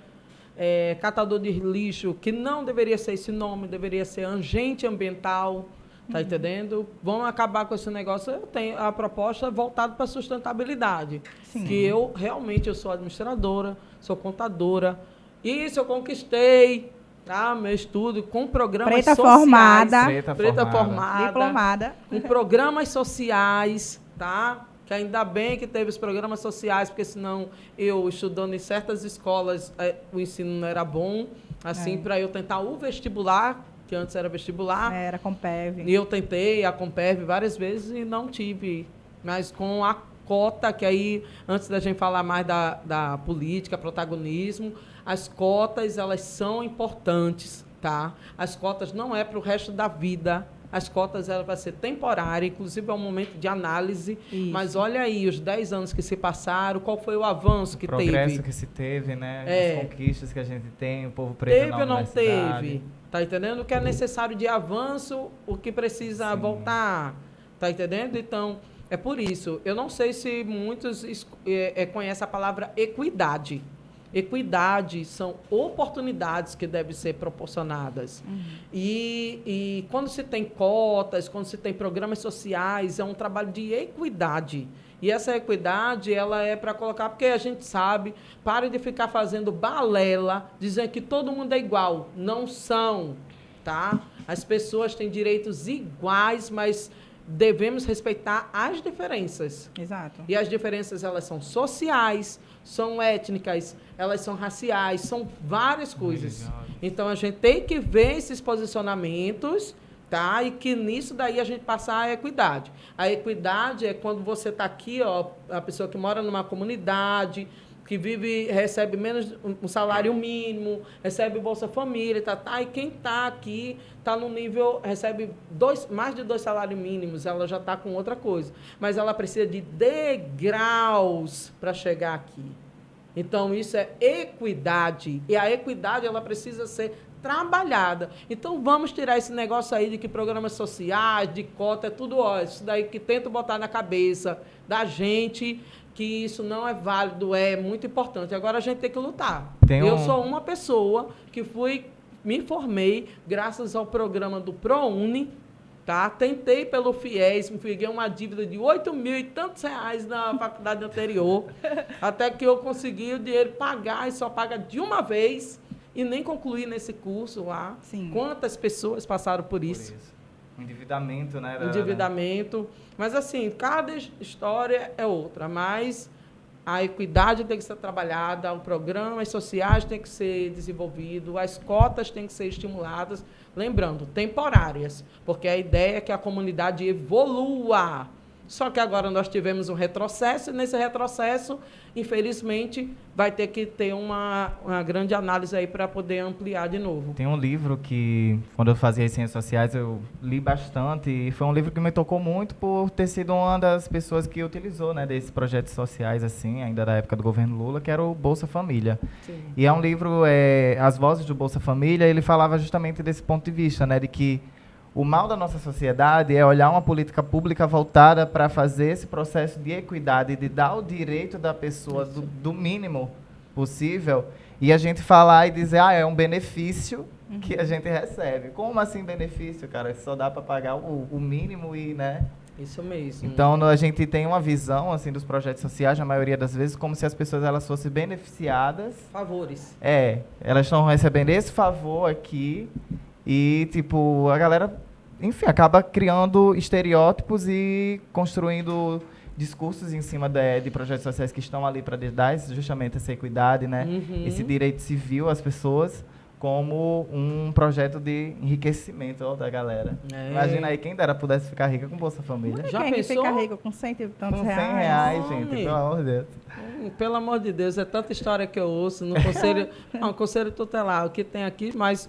catador de lixo, que não deveria ser esse nome, deveria ser agente ambiental, tá entendendo? Vamos acabar com esse negócio. Eu tenho a proposta voltada para a sustentabilidade. Sim. Que eu realmente sou administradora, sou contadora. Isso eu conquistei, tá? Meu estudo com programas Preta sociais. formada. Preta formada. Diplomada. Com programas sociais, tá? Que ainda bem que teve os programas sociais, porque senão eu, estudando em certas escolas, o ensino não era bom. Assim, para eu tentar o vestibular, que antes era vestibular. Era Compev. E eu tentei a Compev várias vezes e não tive. Mas com a cota, que aí, antes da gente falar mais da política, protagonismo, as cotas, elas são importantes, tá? As cotas não é para o resto da vida. As cotas eram para ser temporária, inclusive é um momento de análise. Isso. Mas olha aí, os 10 anos que se passaram, qual foi o avanço que progresso teve? que se teve, né? É. As conquistas que a gente tem, o povo preto Teve na ou não universidade. teve? Tá entendendo? O que é necessário de avanço, o que precisa Sim. voltar. Tá entendendo? Então, é por isso. Eu não sei se muitos conhecem a palavra equidade. Equidade são oportunidades que devem ser proporcionadas. E quando se tem cotas, quando se tem programas sociais, é um trabalho de equidade. E essa equidade, ela é para colocar, porque a gente sabe, pare de ficar fazendo balela, dizendo que todo mundo é igual. Não são, tá? As pessoas têm direitos iguais, mas devemos respeitar as diferenças. Exato. E as diferenças, elas são sociais, são étnicas, elas são raciais, são várias coisas. Religiosas. Então, a gente tem que ver esses posicionamentos, tá? E que nisso daí a gente passar a equidade. A equidade é quando você está aqui, ó, a pessoa que mora numa comunidade, que recebe menos um salário mínimo, recebe Bolsa Família, e quem está aqui está no nível, recebe mais de 2 salários mínimos, ela já está com outra coisa. Mas ela precisa de degraus para chegar aqui. Então, isso é equidade. E a equidade, ela precisa ser trabalhada. Então, vamos tirar esse negócio aí de que programas sociais, de cota, é tudo isso daí que tenta botar na cabeça da gente, que isso não é válido, é muito importante. Agora, a gente tem que lutar. Eu sou uma pessoa que me formei graças ao programa do ProUni, tá? Tentei pelo FIES, me peguei uma dívida de 8 mil e tantos reais na faculdade anterior, até que eu consegui o dinheiro pagar, e só paga de uma vez, e nem concluí nesse curso lá. Sim. Quantas pessoas passaram por isso? Endividamento, né? Endividamento. Mas, assim, cada história é outra, mas a equidade tem que ser trabalhada, os programas sociais têm que ser desenvolvidos, as cotas têm que ser estimuladas, lembrando, temporárias, porque a ideia é que a comunidade evolua. Só que agora nós tivemos um retrocesso, e nesse retrocesso, infelizmente, vai ter que ter uma grande análise aí para poder ampliar de novo. Tem um livro que, quando eu fazia as ciências sociais, eu li bastante, e foi um livro que me tocou muito por ter sido uma das pessoas que utilizou, né, desses projetos sociais, assim, ainda da época do governo Lula, que era o Bolsa Família. Sim. E é um livro, As Vozes do Bolsa Família, ele falava justamente desse ponto de vista, né, de que o mal da nossa sociedade é olhar uma política pública voltada para fazer esse processo de equidade, de dar o direito da pessoa do mínimo possível, e a gente falar e dizer, é um benefício que a gente recebe. Como assim benefício, cara? Só dá para pagar o mínimo e, né? Isso mesmo. Então, a gente tem uma visão, assim, dos projetos sociais, na maioria das vezes, como se as pessoas elas fossem beneficiadas. Favores. Elas estão recebendo esse favor aqui e, tipo, a galera, enfim, acaba criando estereótipos e construindo discursos em cima de projetos sociais que estão ali para dar justamente essa equidade, né? Esse direito civil às pessoas, como um projeto de enriquecimento da galera. Imagina aí, quem dera pudesse ficar rica com Bolsa Família. Já quem fica rico com 100 e tantos com 100 reais? reais, gente, pelo amor de Deus. Pelo amor de Deus, é tanta história que eu ouço no conselho tutelar, o que tem aqui, mas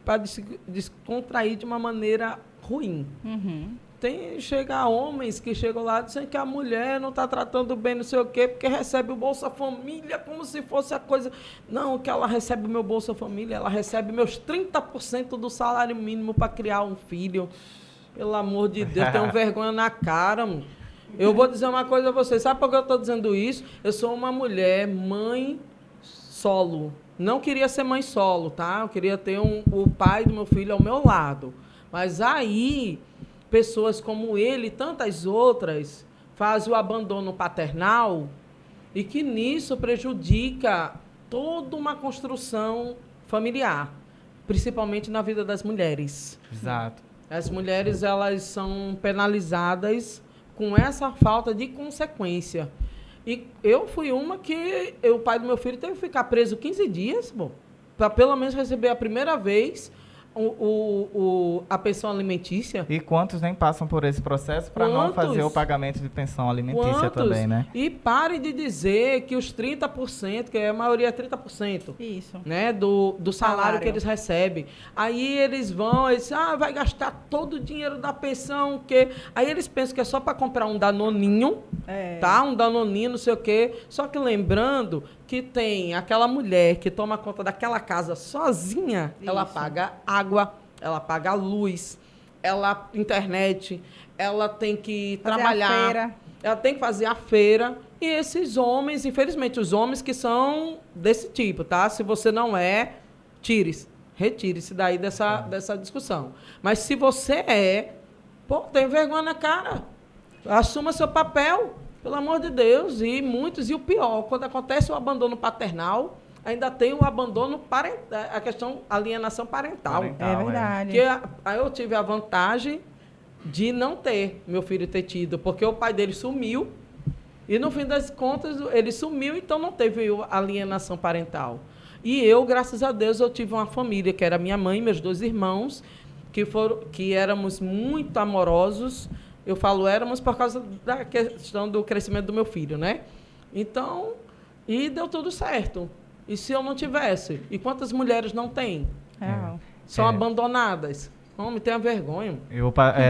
para descontrair de uma maneira ruim. Chega homens que chegam lá dizendo que a mulher não está tratando bem não sei o quê, porque recebe o Bolsa Família como se fosse a coisa... Não, que ela recebe o meu Bolsa Família, ela recebe meus 30% do salário mínimo para criar um filho. Pelo amor de Deus, tenho vergonha na cara, mano. Eu vou dizer uma coisa a vocês. Sabe por que eu estou dizendo isso? Eu sou uma mulher, mãe solo. Não queria ser mãe solo, tá? Eu queria ter o pai do meu filho ao meu lado. Mas aí... pessoas como ele e tantas outras fazem o abandono paternal e que nisso prejudica toda uma construção familiar, principalmente na vida das mulheres. Exato. As mulheres, elas são penalizadas com essa falta de consequência. E eu fui uma que o pai do meu filho teve que ficar preso 15 dias, para pelo menos receber a primeira vez a pensão alimentícia. E quantos nem passam por esse processo para não fazer o pagamento de pensão alimentícia também, né? E pare de dizer que os 30%, que a maioria é 30%, isso, né, do salário que eles recebem. Aí eles vão, vai gastar todo o dinheiro da pensão, que aí eles pensam que é só para comprar um danoninho, tá? Um danoninho, não sei o quê. Só que lembrando que tem aquela mulher que toma conta daquela casa sozinha, ela paga água, ela paga luz, internet, ela tem que trabalhar, ela tem que fazer a feira. E esses homens, infelizmente, os homens que são desse tipo, tá? Se você não retire-se daí dessa discussão. Mas se você tem vergonha na cara, assuma seu papel. Pelo amor de Deus, e o pior, quando acontece o abandono paternal, ainda tem o abandono parental, a questão alienação parental. É verdade. Que aí eu tive a vantagem de não ter meu filho ter tido, porque o pai dele sumiu, e no fim das contas ele sumiu, então não teve alienação parental. E eu, graças a Deus, eu tive uma família, que era minha mãe e meus 2 irmãos, que éramos muito amorosos. Eu falo éramos por causa da questão do crescimento do meu filho, né? Então, e deu tudo certo. E se eu não tivesse? E quantas mulheres não têm? São abandonadas. Homem, tenha vergonha.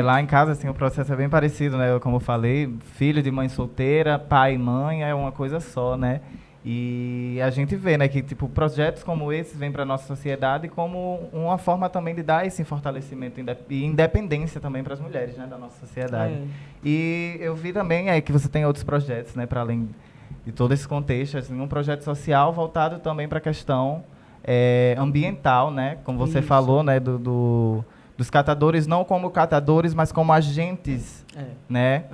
Lá em casa, assim, o processo é bem parecido, né? Como eu falei, filho de mãe solteira, pai e mãe, é uma coisa só, né? E a gente vê, né, que tipo, projetos como esses vêm para a nossa sociedade como uma forma também de dar esse fortalecimento e independência também para as mulheres, né, da nossa sociedade. E eu vi também que você tem outros projetos, né, para além de todo esse contexto, assim, um projeto social voltado também para a questão ambiental, né, como você falou, né, dos catadores, não como catadores, mas como agentes, né?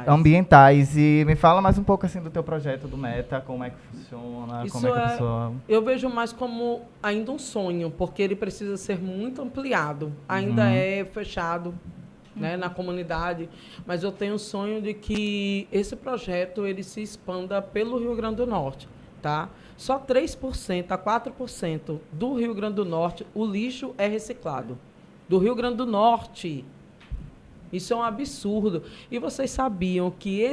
Ambientais. E me fala mais um pouco assim do teu projeto do Meta, como é que funciona, como é que a pessoa... Eu vejo mais como ainda um sonho, porque ele precisa ser muito ampliado. Ainda é fechado, né, na comunidade, mas eu tenho o sonho de que esse projeto ele se expanda pelo Rio Grande do Norte, tá? Só 3% a 4% do Rio Grande do Norte o lixo é reciclado. Do Rio Grande do Norte. Isso é um absurdo. E vocês sabiam que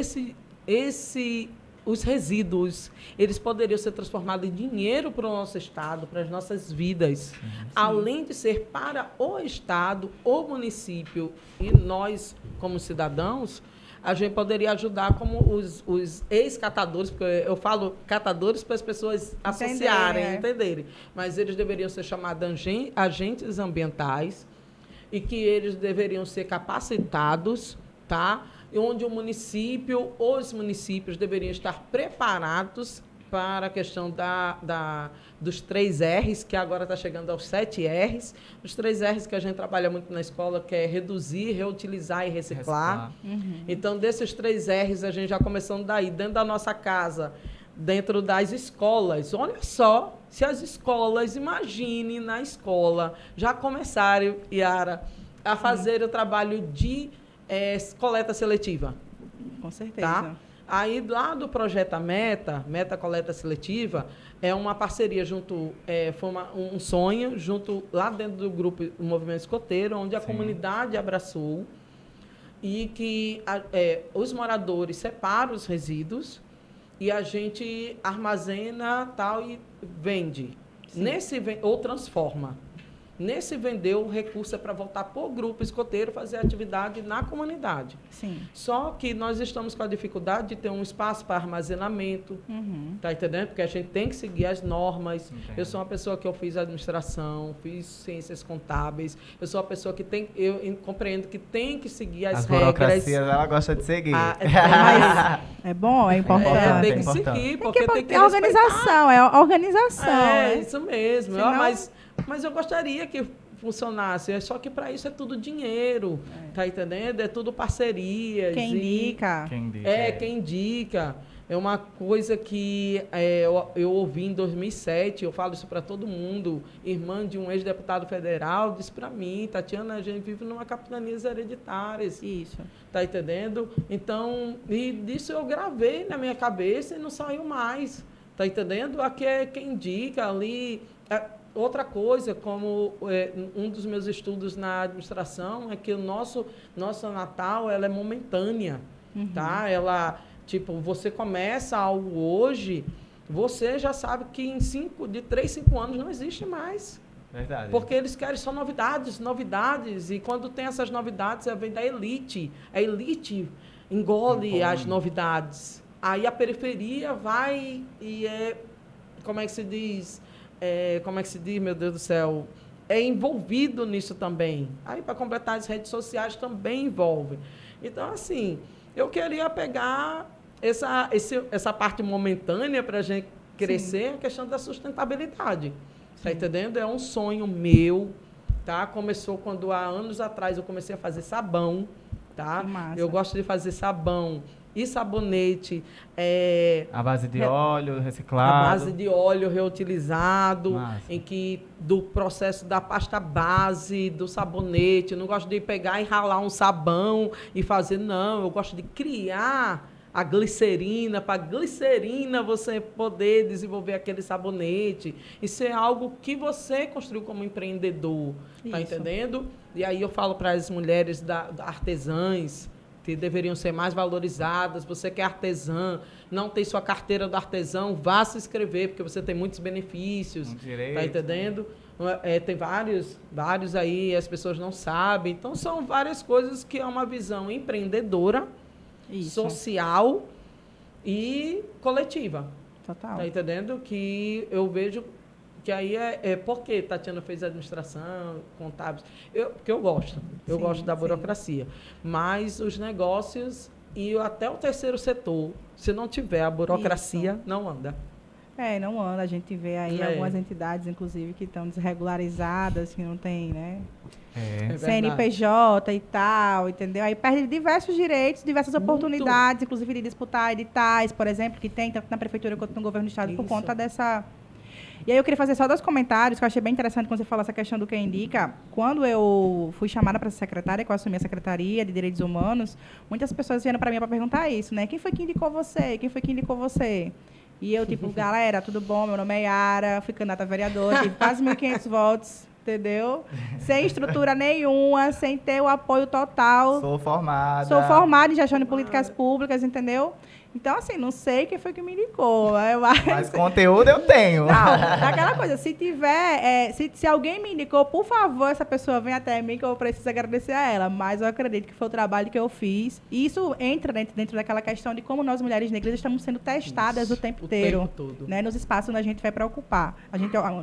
os resíduos, eles poderiam ser transformados em dinheiro para o nosso Estado, para as nossas vidas. Sim. Além de ser para o Estado, o município e nós, como cidadãos, a gente poderia ajudar como os ex-catadores, porque eu falo catadores para as pessoas associarem, entenderem. Mas eles deveriam ser chamados agentes ambientais, e que eles deveriam ser capacitados, tá? E onde o município, os municípios deveriam estar preparados para a questão dos 3 R's, que agora está chegando aos 7 R's. Os 3 R's que a gente trabalha muito na escola, que é reduzir, reutilizar e reciclar. Então, desses 3 R's, a gente já começando daí, dentro da nossa casa, dentro das escolas. Olha só, se as escolas, imagine na escola, já começarem, Yara, a fazer o trabalho de coleta seletiva. Com certeza. Tá? Aí, lá do projeto Meta Coleta Seletiva, é uma parceria junto, foi um sonho, junto lá dentro do grupo do Movimento Escoteiro, onde a comunidade abraçou e que os moradores separam os resíduos e a gente armazena tal e vende. Ou transforma. Nesse vender, o recurso é para voltar para o grupo escoteiro fazer atividade na comunidade. Sim. Só que nós estamos com a dificuldade de ter um espaço para armazenamento, tá entendendo? Porque a gente tem que seguir as normas. Entendi. Eu sou uma pessoa que eu fiz administração, fiz ciências contábeis, eu sou uma pessoa que eu compreendo que tem que seguir as regras. burocracias, ela gosta de seguir. Mas é bom, é importante. Tem que importante. seguir, porque tem que é organização, é organização. isso mesmo. Senão- Mas eu gostaria que funcionasse, só que para isso é tudo dinheiro, tá entendendo? É tudo parcerias. Quem indica. Quem indica? Quem indica. É uma coisa que eu ouvi em 2007, eu falo isso para todo mundo. Irmã de um ex-deputado federal disse para mim, Tatiana, a gente vive numa capitanias hereditárias. Isso. Tá entendendo? Então, e disso eu gravei na minha cabeça e não saiu mais. Tá entendendo? Aqui é quem indica ali. Outra coisa, como um dos meus estudos na administração, é que nossa Natal ela é momentânea. Tá? Ela, tipo, você começa algo hoje, você já sabe que de 3, 5 anos não existe mais. Verdade. Porque eles querem só novidades. E quando tem essas novidades, vem da elite. A elite engole as novidades. Aí a periferia vai e como é que se diz, meu Deus do céu? É envolvido nisso também. Aí, para completar, as redes sociais também envolvem. Então, assim, eu queria pegar essa parte momentânea para a gente crescer, a questão da sustentabilidade. Tá entendendo? É um sonho meu, tá? Começou quando, há anos atrás, eu comecei a fazer sabão, tá? Que massa. Eu gosto de fazer sabão e sabonete. A base de óleo reciclado. A base de óleo reutilizado, Massa. em que do processo da pasta base, do sabonete. Eu não gosto de pegar e ralar um sabão e fazer, não. Eu gosto de criar a glicerina, para glicerina você poder desenvolver aquele sabonete. Isso é algo que você construiu como empreendedor, tá Isso. entendendo? E aí eu falo para as mulheres da artesãs, que deveriam ser mais valorizadas. Você que é artesã, não tem sua carteira do artesão, vá se inscrever, porque você tem muitos benefícios. Direito. Tá entendendo? Tem vários aí, as pessoas não sabem. Então, são várias coisas que é uma visão empreendedora, Isso. social e coletiva. Total. Tá entendendo? Que eu vejo que aí porque Tatiana fez administração, contábeis, porque eu gosto. Eu Sim, gosto da sim. burocracia. Mas os negócios e até o terceiro setor, se não tiver a burocracia, não anda. Não anda. A gente vê aí algumas entidades, inclusive, que estão desregularizadas, que não tem, né? verdade. CNPJ e tal, entendeu? Aí perde diversos direitos, diversas oportunidades, inclusive de disputar editais, por exemplo, que tem tanto na prefeitura quanto no governo do estado, por Isso. conta dessa... E aí eu queria fazer só 2 comentários, que eu achei bem interessante quando você falou essa questão do quem indica. Quando eu fui chamada para ser secretária, que eu assumi a Secretaria de Direitos Humanos, muitas pessoas vieram para mim para perguntar isso, né? Quem foi que indicou você? Quem foi que indicou você? E eu, tipo, galera, tudo bom? Meu nome é Yara, fui candidata a vereadora, tive quase 1.500 votos, entendeu? Sem estrutura nenhuma, sem ter o apoio total. Sou formada. Sou formada em gestão de políticas públicas, entendeu? Então, assim, não sei quem foi que me indicou. Mas conteúdo eu tenho. Não, aquela coisa, se tiver, se alguém me indicou, por favor, essa pessoa vem até mim que eu preciso agradecer a ela. Mas eu acredito que foi o trabalho que eu fiz. E isso entra dentro daquela questão de como nós, mulheres negras, estamos sendo testadas o tempo inteiro. Todo. Né, nos espaços onde a gente vai para ocupar.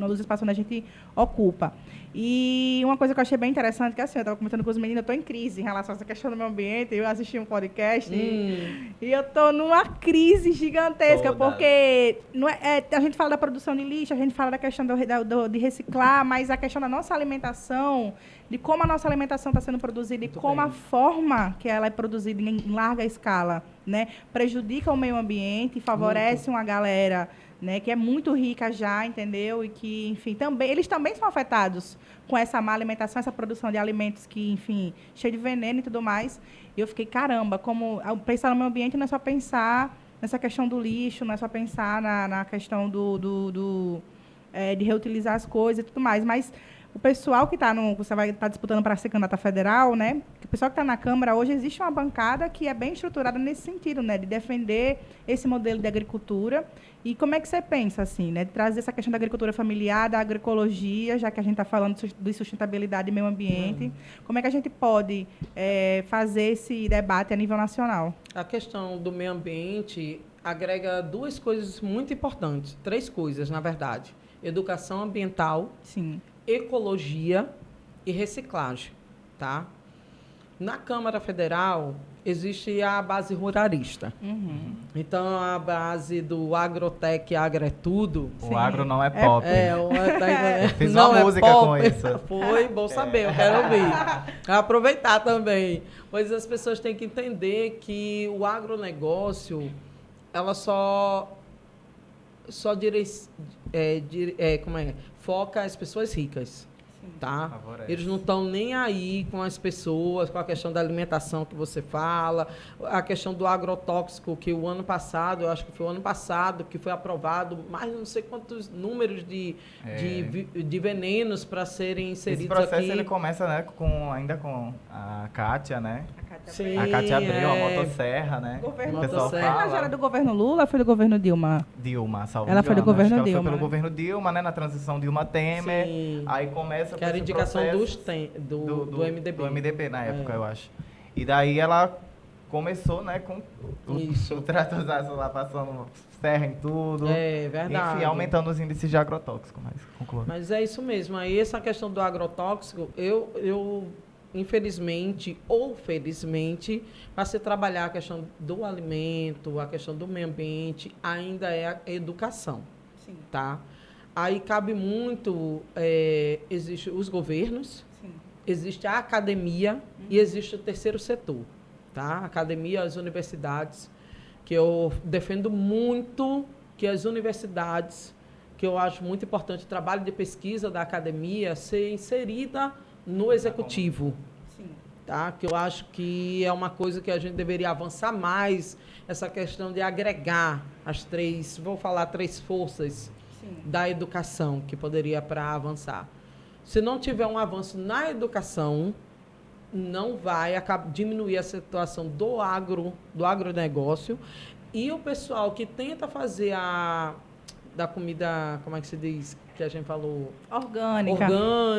Nos espaços onde a gente ocupa. E uma coisa que eu achei bem interessante, que assim, eu estava comentando com os meninos, eu estou em crise em relação a essa questão do meio ambiente. Eu assisti um podcast e eu estou numa crise gigantesca, porque não a gente fala da produção de lixo, a gente fala da questão de reciclar, mas a questão da nossa alimentação, de como a nossa alimentação está sendo produzida e como a forma que ela é produzida em larga escala, né, prejudica o meio ambiente e favorece uma galera, né, que é muito rica já, entendeu? E que, enfim, eles também são afetados com essa má alimentação, essa produção de alimentos que, enfim, cheio de veneno e tudo mais. E eu fiquei, caramba, como pensar no meio ambiente não é só pensar nessa questão do lixo, não é só pensar na questão de reutilizar as coisas e tudo mais, mas o pessoal que você vai estar disputando para ser candidata federal, né? O pessoal que está na Câmara hoje, existe uma bancada que é bem estruturada nesse sentido, né? De defender esse modelo de agricultura. E como é que você pensa, assim, né? De trazer essa questão da agricultura familiar, da agroecologia, já que a gente está falando de sustentabilidade e meio ambiente. Como é que a gente pode fazer esse debate a nível nacional? A questão do meio ambiente agrega duas coisas muito importantes. Três coisas, na verdade. Educação ambiental. Sim. Ecologia e reciclagem, tá? Na Câmara Federal existe a base ruralista. Então, a base do agrotec, agro é tudo. O agro não é pop. Eu fiz uma música com isso. Foi, bom saber, eu quero ouvir. Aproveitar também. Pois as pessoas têm que entender que o agronegócio, ela foca as pessoas ricas, tá? Eles não estão nem aí com as pessoas, com a questão da alimentação que você fala, a questão do agrotóxico, que o ano passado, eu acho que foi o ano passado, que foi aprovado mais não sei quantos números de venenos para serem inseridos aqui. Esse processo ele começa, né, ainda com a Kátia, né? Sim, a Kátia abriu a motosserra, né? O pessoal fala. Ela já era do governo Lula ou foi do governo Dilma? Dilma, salvo Ela foi do governo Dilma. Ela foi pelo governo Dilma, né? Na transição Dilma-Temer. Sim. Aí começa que era indicação do MDB. Do MDB na época, eu acho. E daí ela começou, né, com o tratoraço lá passando serra em tudo. É verdade. Enfim, aumentando os índices de agrotóxico. Mas é isso mesmo. Aí essa questão do agrotóxico, eu infelizmente ou felizmente, para se trabalhar a questão do alimento, a questão do meio ambiente, ainda é a educação. Sim. Tá? Aí cabe muito, existe os governos, Sim. existe a academia e existe o terceiro setor. Tá? A academia, as universidades, que eu defendo muito que as universidades, que eu acho muito importante, o trabalho de pesquisa da academia ser inserida no executivo. Sim. Tá? Que eu acho que é uma coisa que a gente deveria avançar mais, essa questão de agregar as três forças Sim. da educação que poderia para avançar. Se não tiver um avanço na educação, não vai diminuir a situação do agronegócio, e o pessoal que tenta fazer da comida, como é que se diz, que a gente falou? Orgânica,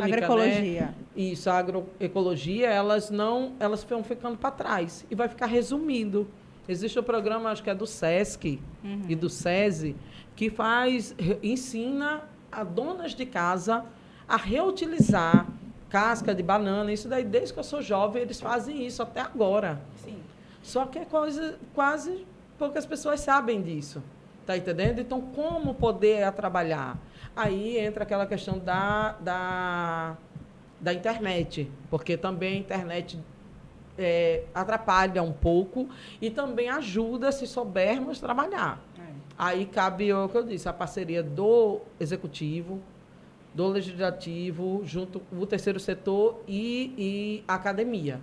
agroecologia. Né? Isso, a agroecologia, elas vão ficando para trás e vai ficar resumindo. Existe o programa, acho que é do SESC e do SESI, que ensina a donas de casa a reutilizar casca de banana. Isso daí, desde que eu sou jovem, eles fazem isso até agora. Sim. Só que é quase poucas pessoas sabem disso. Tá entendendo? Então, como poder trabalhar? Aí entra aquela questão da internet, porque também a internet atrapalha um pouco e também ajuda se soubermos trabalhar. Aí cabe o que eu disse, a parceria do executivo, do legislativo, junto com o terceiro setor e a academia,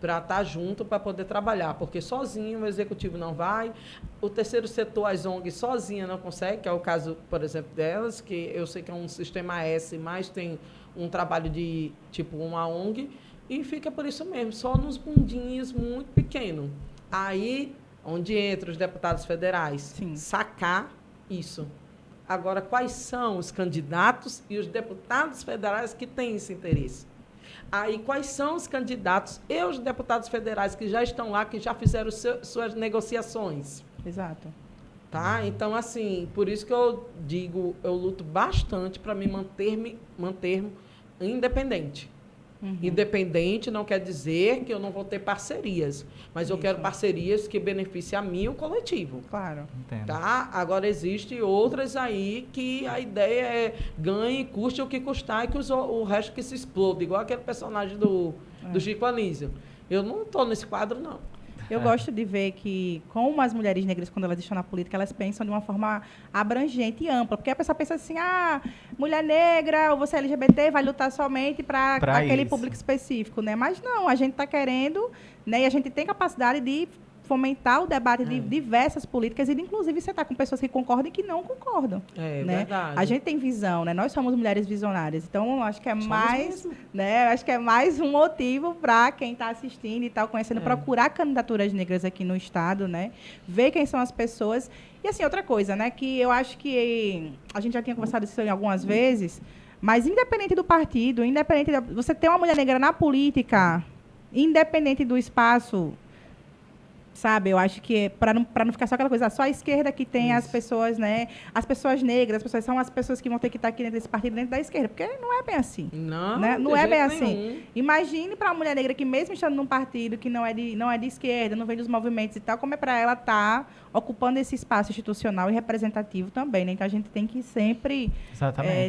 para estar junto, para poder trabalhar, porque sozinho o executivo não vai, o terceiro setor, as ONGs, sozinha não consegue, que é o caso, por exemplo, delas, que eu sei que é um sistema S, mas tem um trabalho de, tipo, uma ONG, e fica por isso mesmo, só nos mundinhos muito pequenos. Aí onde entram os deputados federais, Sim. sacar isso. Agora, quais são os candidatos e os deputados federais que têm esse interesse? Aí, quais são os candidatos e os deputados federais que já estão lá, que já fizeram suas negociações? Exato. Tá? Então, assim, por isso que eu digo, eu luto bastante para me manter independente. Independente não quer dizer que eu não vou ter parcerias, mas eu quero parcerias que beneficiem a mim e o coletivo. Claro. Entendo. Tá? Agora, existem outras aí que a ideia é ganhe, custe o que custar e que o resto que se exploda, igual aquele personagem do Chico Anísio. Eu não estou nesse quadro, não. Eu gosto de ver que, como as mulheres negras, quando elas estão na política, elas pensam de uma forma abrangente e ampla. Porque a pessoa pensa assim, mulher negra ou você é LGBT vai lutar somente para aquele público específico, né? Mas não, a gente está querendo, né? E a gente tem capacidade de fomentar o debate de diversas políticas e, inclusive, sentar com pessoas que concordam e que não concordam. É né? verdade. A gente tem visão, né? Nós somos mulheres visionárias. Então, acho que é Somos mais, mesmo. né? Acho que é mais um motivo para quem está assistindo e tal, conhecendo, procurar candidaturas negras aqui no estado, né? Ver quem são as pessoas. E, assim, outra coisa, né? Que eu acho que a gente já tinha conversado isso algumas vezes, mas independente do partido, você ter uma mulher negra na política, independente do espaço, sabe, eu acho que para não ficar só aquela coisa, só a esquerda que tem as pessoas, né? As pessoas negras, as pessoas são as pessoas que vão ter que estar aqui dentro desse partido, dentro da esquerda, porque não é bem assim. Não, né? Não de é bem jeito assim. nenhum. Imagine para uma mulher negra que mesmo estando num partido que não é de esquerda, não vem dos movimentos e tal, como é para ela estar ocupando esse espaço institucional e representativo também, né? Então a gente tem que sempre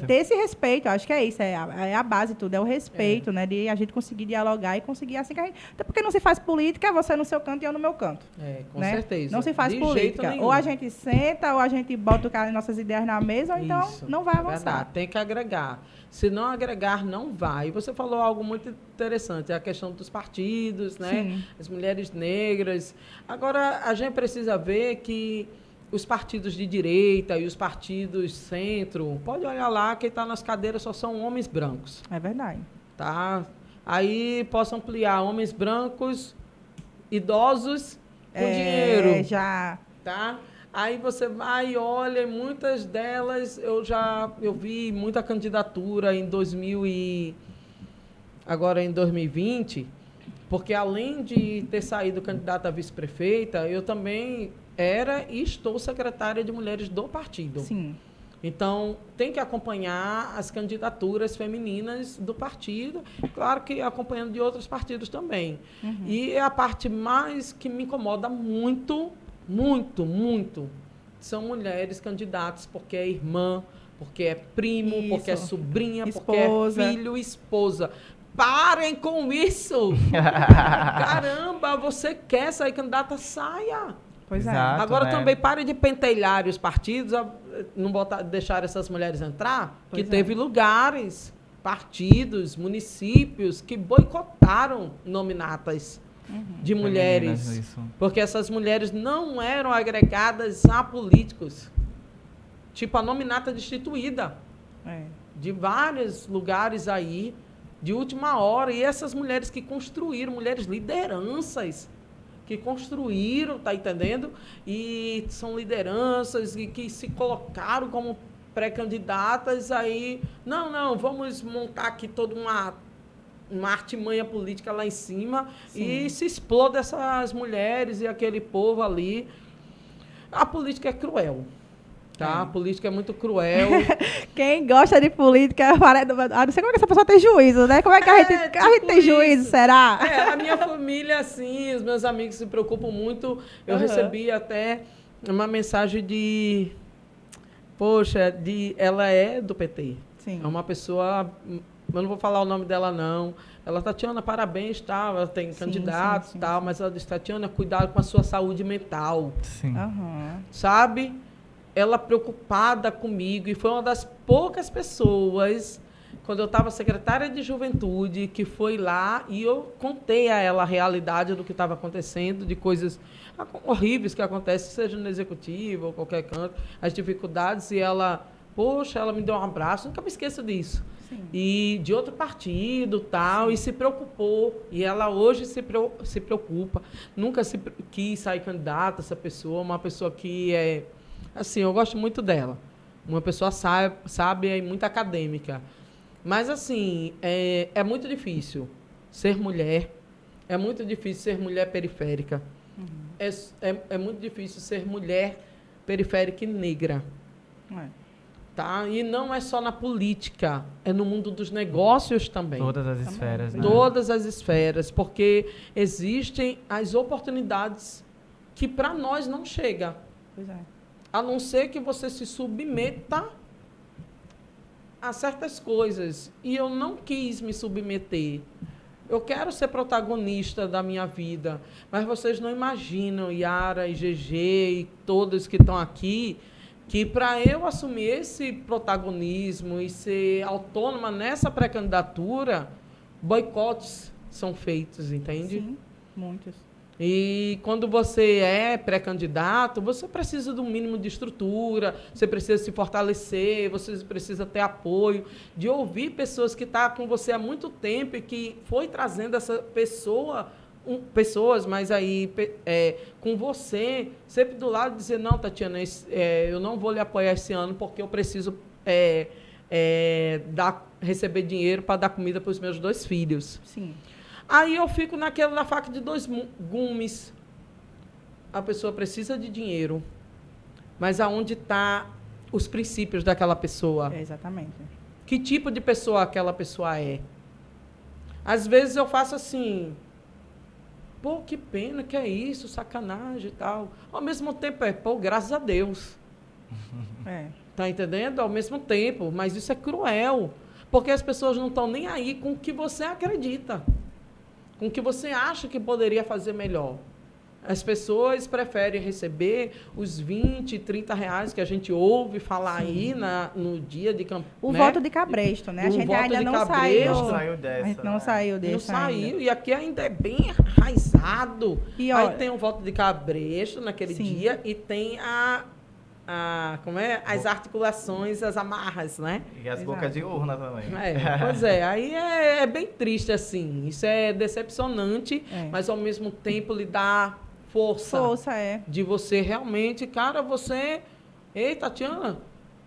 ter esse respeito. Eu acho que é isso, é a base de tudo, é o respeito, né? De a gente conseguir dialogar e conseguir assim que a gente... Até porque não se faz política, você no seu canto e eu no meu canto. Com né? certeza. Não se faz de política. Jeito Ou a gente senta, ou a gente bota as nossas ideias na mesa, ou então Isso, não vai é avançar. verdade. Tem que agregar. Se não agregar, não vai. Você falou algo muito interessante, a questão dos partidos, né? Sim. As mulheres negras. Agora, a gente precisa ver que os partidos de direita e os partidos centro, pode olhar lá, quem está nas cadeiras só são homens brancos. É verdade. Tá? Aí posso ampliar, homens brancos, idosos, com dinheiro. Já. Tá? Aí você vai e olha, e muitas delas eu vi muita candidatura em 2020, porque além de ter saído candidata a vice-prefeita, eu também era e estou secretária de mulheres do partido. Sim. Então, tem que acompanhar as candidaturas femininas do partido, claro que acompanhando de outros partidos também. E é a parte mais que me incomoda muito, são mulheres candidatas, porque é irmã, porque é primo, Isso. porque é sobrinha, Esposa. porque é filho, esposa. Parem com isso! Caramba, você quer sair candidata? Saia! Pois Exato. Agora né? também pare de pentelhar os partidos, não deixar essas mulheres entrar, Pois que é. teve lugares, partidos, municípios que boicotaram nominatas de mulheres. Femininas, isso. Porque essas mulheres não eram agregadas a políticos. Tipo a nominata destituída É. de vários lugares aí, de última hora. E essas mulheres que construíram, mulheres lideranças, que construíram, tá entendendo? E são lideranças e que se colocaram como pré-candidatas aí. Não, vamos montar aqui toda uma artimanha política lá em cima. Sim. E se exploda essas mulheres e aquele povo ali. A política é cruel. Tá? A política é muito cruel. Quem gosta de política, não sei como é que essa pessoa tem juízo, né? Como é que a gente tipo tem juízo, isso. será? A minha família, assim, os meus amigos se preocupam muito. Eu recebi até uma mensagem de... Poxa, ela é do PT. Sim. É uma pessoa... Eu não vou falar o nome dela, não. Ela, Tatiana, parabéns, tal. Ela tem candidatos e tal. Mas ela disse, Tatiana, cuidado com a sua saúde mental. Sim. Sabe? Ela preocupada comigo, e foi uma das poucas pessoas, quando eu estava secretária de juventude, que foi lá e eu contei a ela a realidade do que estava acontecendo, de coisas horríveis que acontecem, seja no executivo ou qualquer canto, as dificuldades, e ela, poxa, ela me deu um abraço, nunca me esqueço disso. e de outro partido, tal, e se preocupou. E ela hoje se preocupa. Nunca quis sair candidata, essa pessoa, uma pessoa que é... Assim, eu gosto muito dela. Uma pessoa sábia e muito acadêmica. Mas, assim, é muito difícil ser mulher. É muito difícil ser mulher periférica. É muito difícil ser mulher periférica e negra. Tá? E não é só na política, é no mundo dos negócios também. Todas as esferas, né? Todas as esferas, porque existem as oportunidades que para nós não chega. Pois é. A não ser que você se submeta a certas coisas. E eu não quis me submeter. Eu quero ser protagonista da minha vida. Mas vocês não imaginam, Yara e GG e todos que estão aqui, que para eu assumir esse protagonismo e ser autônoma nessa pré-candidatura, boicotes são feitos, entende? Sim, muitos. E quando você é pré-candidato, você precisa de um mínimo de estrutura, você precisa se fortalecer, você precisa ter apoio, de ouvir pessoas que estão com você há muito tempo e que foi trazendo essa pessoa, pessoas, mas aí com você, sempre do lado, dizer, não, Tatiana, eu não vou lhe apoiar esse ano porque eu preciso receber dinheiro para dar comida para os meus 2 filhos. Sim. Aí eu fico naquela da faca de 2 gumes. A pessoa precisa de dinheiro, mas aonde estão os princípios daquela pessoa? Exatamente. Que tipo de pessoa aquela pessoa é? Às vezes eu faço assim, pô, que pena, que é isso, sacanagem e tal. Ao mesmo tempo pô, graças a Deus. Tá entendendo? Ao mesmo tempo, mas isso é cruel, porque as pessoas não estão nem aí com o que você acredita, com o que você acha que poderia fazer melhor. As pessoas preferem receber os 20, 30 reais que a gente ouve falar aí no dia de campanha. O voto de cabresto, né? A gente ainda não saiu dessa. A gente não saiu desse. Não saiu, ainda. e aqui ainda é bem enraizado. E, aí olha, tem o voto de cabresto naquele dia e tem as articulações, as amarras, né? E as bocas de urna também. Pois é, aí é bem triste, assim. Isso é decepcionante, mas ao mesmo tempo lhe dá força de você realmente, cara, ei, Tatiana,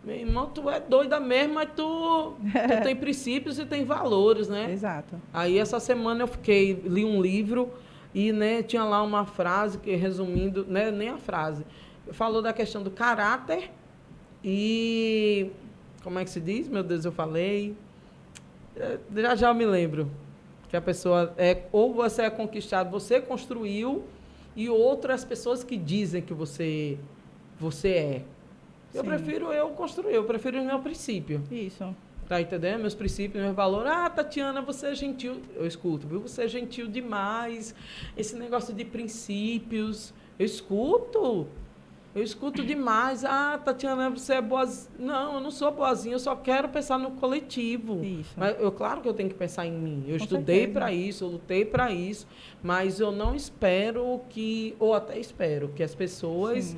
meu irmão, tu é doida mesmo, mas tu tem princípios e tem valores, né? Exato. Aí essa semana eu li um livro e, né, tinha lá uma frase que, resumindo, né, nem a frase, falou da questão do caráter e, como é que se diz? Meu Deus, eu falei, já me lembro, que a pessoa ou você é conquistado, você construiu, e outras pessoas que dizem que você é. Eu prefiro eu construir, eu prefiro o meu princípio. Isso. Tá entendendo? Meus princípios, meus valores. Ah, Tatiana, você é gentil. Eu escuto, viu? Você é gentil demais. Esse negócio de princípios. Eu escuto demais. Ah, Tatiana, você é boazinha. Não, eu não sou boazinha, eu só quero pensar no coletivo. Isso. Mas claro que eu tenho que pensar em mim. Eu estudei para isso, eu lutei para isso, mas eu não espero ou até espero que as pessoas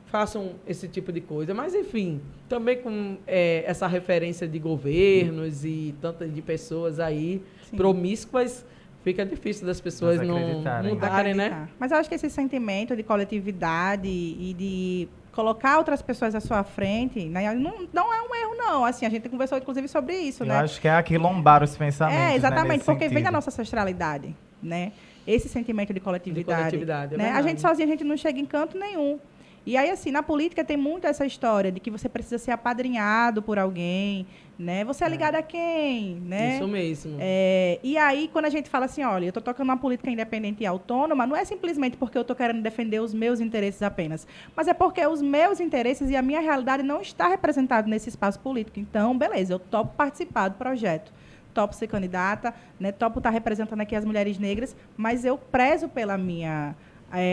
façam esse tipo de coisa. Mas, enfim, também com essa referência de governos e tantas de pessoas aí promíscuas, fica difícil das pessoas não mudarem, né? Mas eu acho que esse sentimento de coletividade e de colocar outras pessoas à sua frente, né, não é um erro, não. Assim, a gente conversou, inclusive, sobre isso, né? Eu acho que é aquilombar os pensamentos, exatamente, né, porque vem da nossa ancestralidade, né? Esse sentimento de coletividade. Né? A gente sozinha, a gente não chega em canto nenhum. E aí, assim, na política tem muito essa história de que você precisa ser apadrinhado por alguém, né? Você é ligado a quem, né? Isso mesmo. E aí, quando a gente fala assim, olha, eu estou tocando uma política independente e autônoma, não é simplesmente porque eu estou querendo defender os meus interesses apenas, mas é porque os meus interesses e a minha realidade não está representado nesse espaço político. Então, beleza, eu topo participar do projeto, topo ser candidata, né? Topo estar representando aqui as mulheres negras, mas eu prezo pela minha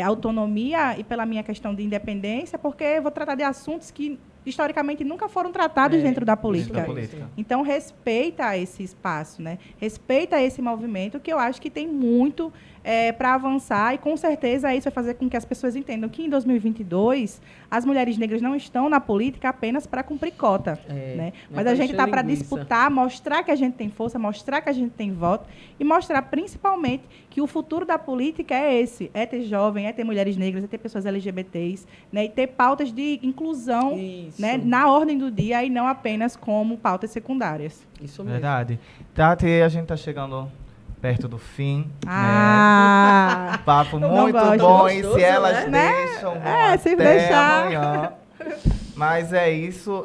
autonomia e pela minha questão de independência, porque eu vou tratar de assuntos que historicamente nunca foram tratados dentro da política. Então, respeita esse espaço, né? Respeita esse movimento, que eu acho que tem muito para avançar, e com certeza isso vai fazer com que as pessoas entendam que em 2022 as mulheres negras não estão na política apenas para cumprir cota, né? Mas a gente está para disputar, mostrar que a gente tem força, mostrar que a gente tem voto e mostrar principalmente que o futuro da política é esse, é ter jovem, é ter mulheres negras, é ter pessoas LGBTs, né? E ter pautas de inclusão, né, na ordem do dia e não apenas como pautas secundárias. Isso mesmo. Verdade. Tati, a gente está chegando perto do fim. Ah! Né? Papo muito bom. E se elas deixam, se até deixar. amanhã. Mas é isso.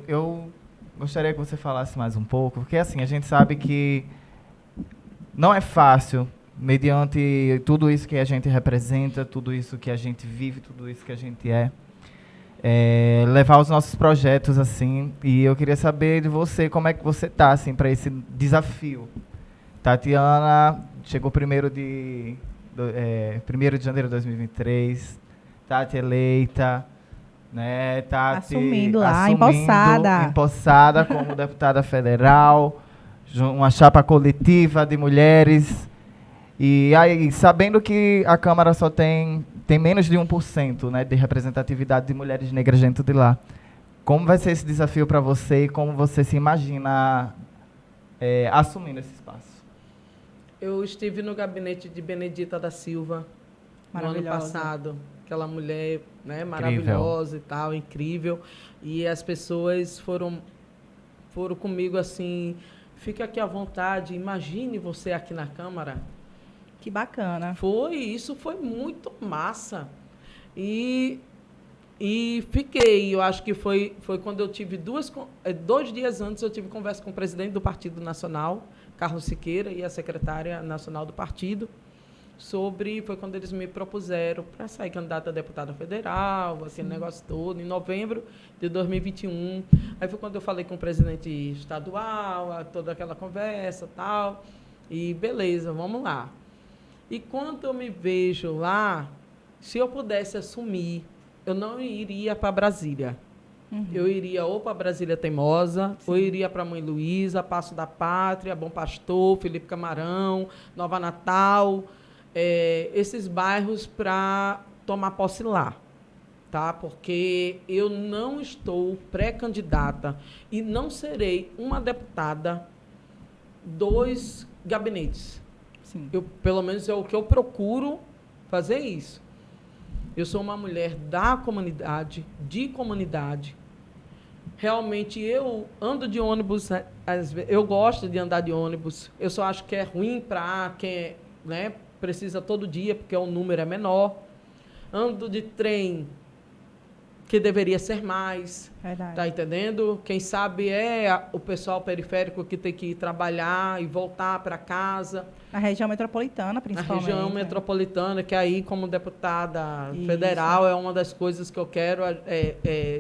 Eu gostaria que você falasse mais um pouco, porque assim, a gente sabe que não é fácil, mediante tudo isso que a gente representa, tudo isso que a gente vive, tudo isso que a gente levar os nossos projetos assim. E eu queria saber de você, como é que você tá assim para esse desafio. Tatiana chegou 1º de janeiro de 2023, Tati eleita, né? Tati assumindo empossada como deputada federal, uma chapa coletiva de mulheres. E aí, sabendo que a Câmara só tem menos de 1%, né, de representatividade de mulheres negras dentro de lá, como vai ser esse desafio para você e como você se imagina assumindo esse espaço? Eu estive no gabinete de Benedita da Silva no ano passado. Aquela mulher, né, maravilhosa e tal, incrível. E as pessoas foram comigo assim, fica aqui à vontade, imagine você aqui na Câmara. Que bacana. Isso foi muito massa. E fiquei, eu acho que foi quando eu tive 2 dias antes, eu tive conversa com o presidente do Partido Nacional, Carlos Siqueira, e a secretária nacional do partido, foi quando eles me propuseram para sair candidata a deputada federal, aquele negócio todo, em novembro de 2021. Aí foi quando eu falei com o presidente estadual, toda aquela conversa e tal, e beleza, vamos lá. E quando eu me vejo lá, se eu pudesse assumir, eu não iria para Brasília. Eu iria ou para Brasília Teimosa, ou iria para Mãe Luísa, Passo da Pátria, Bom Pastor, Felipe Camarão, Nova Natal, esses bairros para tomar posse lá, tá? Porque eu não estou pré-candidata e não serei uma deputada 2 gabinetes. Sim. Pelo menos é o que eu procuro fazer isso. Eu sou uma mulher da comunidade, de comunidade. Realmente, eu ando de ônibus, eu gosto de andar de ônibus. Eu só acho que é ruim para quem precisa todo dia, porque o número é menor. Ando de trem, que deveria ser mais. Verdade. Tá entendendo? Quem sabe o pessoal periférico que tem que ir trabalhar e voltar para casa. Na região metropolitana, principalmente. Na região metropolitana, que aí, como deputada federal, é uma das coisas que eu quero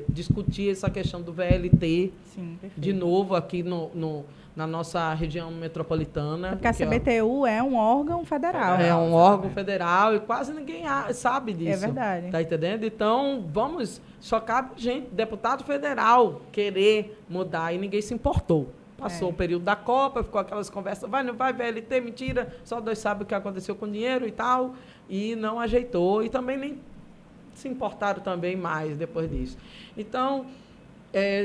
discutir essa questão do VLT. Sim, de novo aqui na nossa região metropolitana. Porque a CBTU é um órgão federal. É um órgão federal e quase ninguém sabe disso. É verdade. Tá entendendo? Então, só cabe gente, deputado federal, querer mudar, e ninguém se importou. Passou o período da Copa, ficou aquelas conversas, vai, não vai, VLT, mentira, só Deus sabe o que aconteceu com o dinheiro e tal, e não ajeitou, e também nem se importaram também mais depois disso. Então,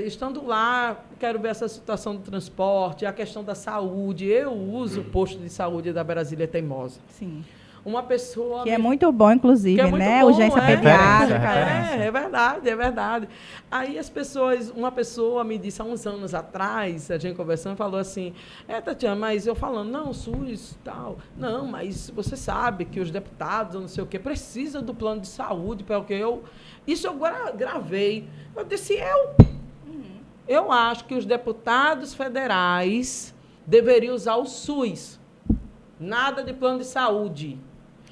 estando lá, quero ver essa situação do transporte, a questão da saúde. Eu uso o posto de saúde da Brasília Teimosa. Sim. Uma pessoa... Que é muito bom, inclusive, né? Urgência pediátrica. É verdade, é verdade. Aí uma pessoa me disse há uns anos atrás, a gente conversando, falou assim, Tatiana, mas eu falando, não, SUS e tal. Não, mas você sabe que os deputados, não sei o quê, precisam do plano de saúde, porque isso eu gravei. Eu disse, eu acho que os deputados federais deveriam usar o SUS. Nada de plano de saúde.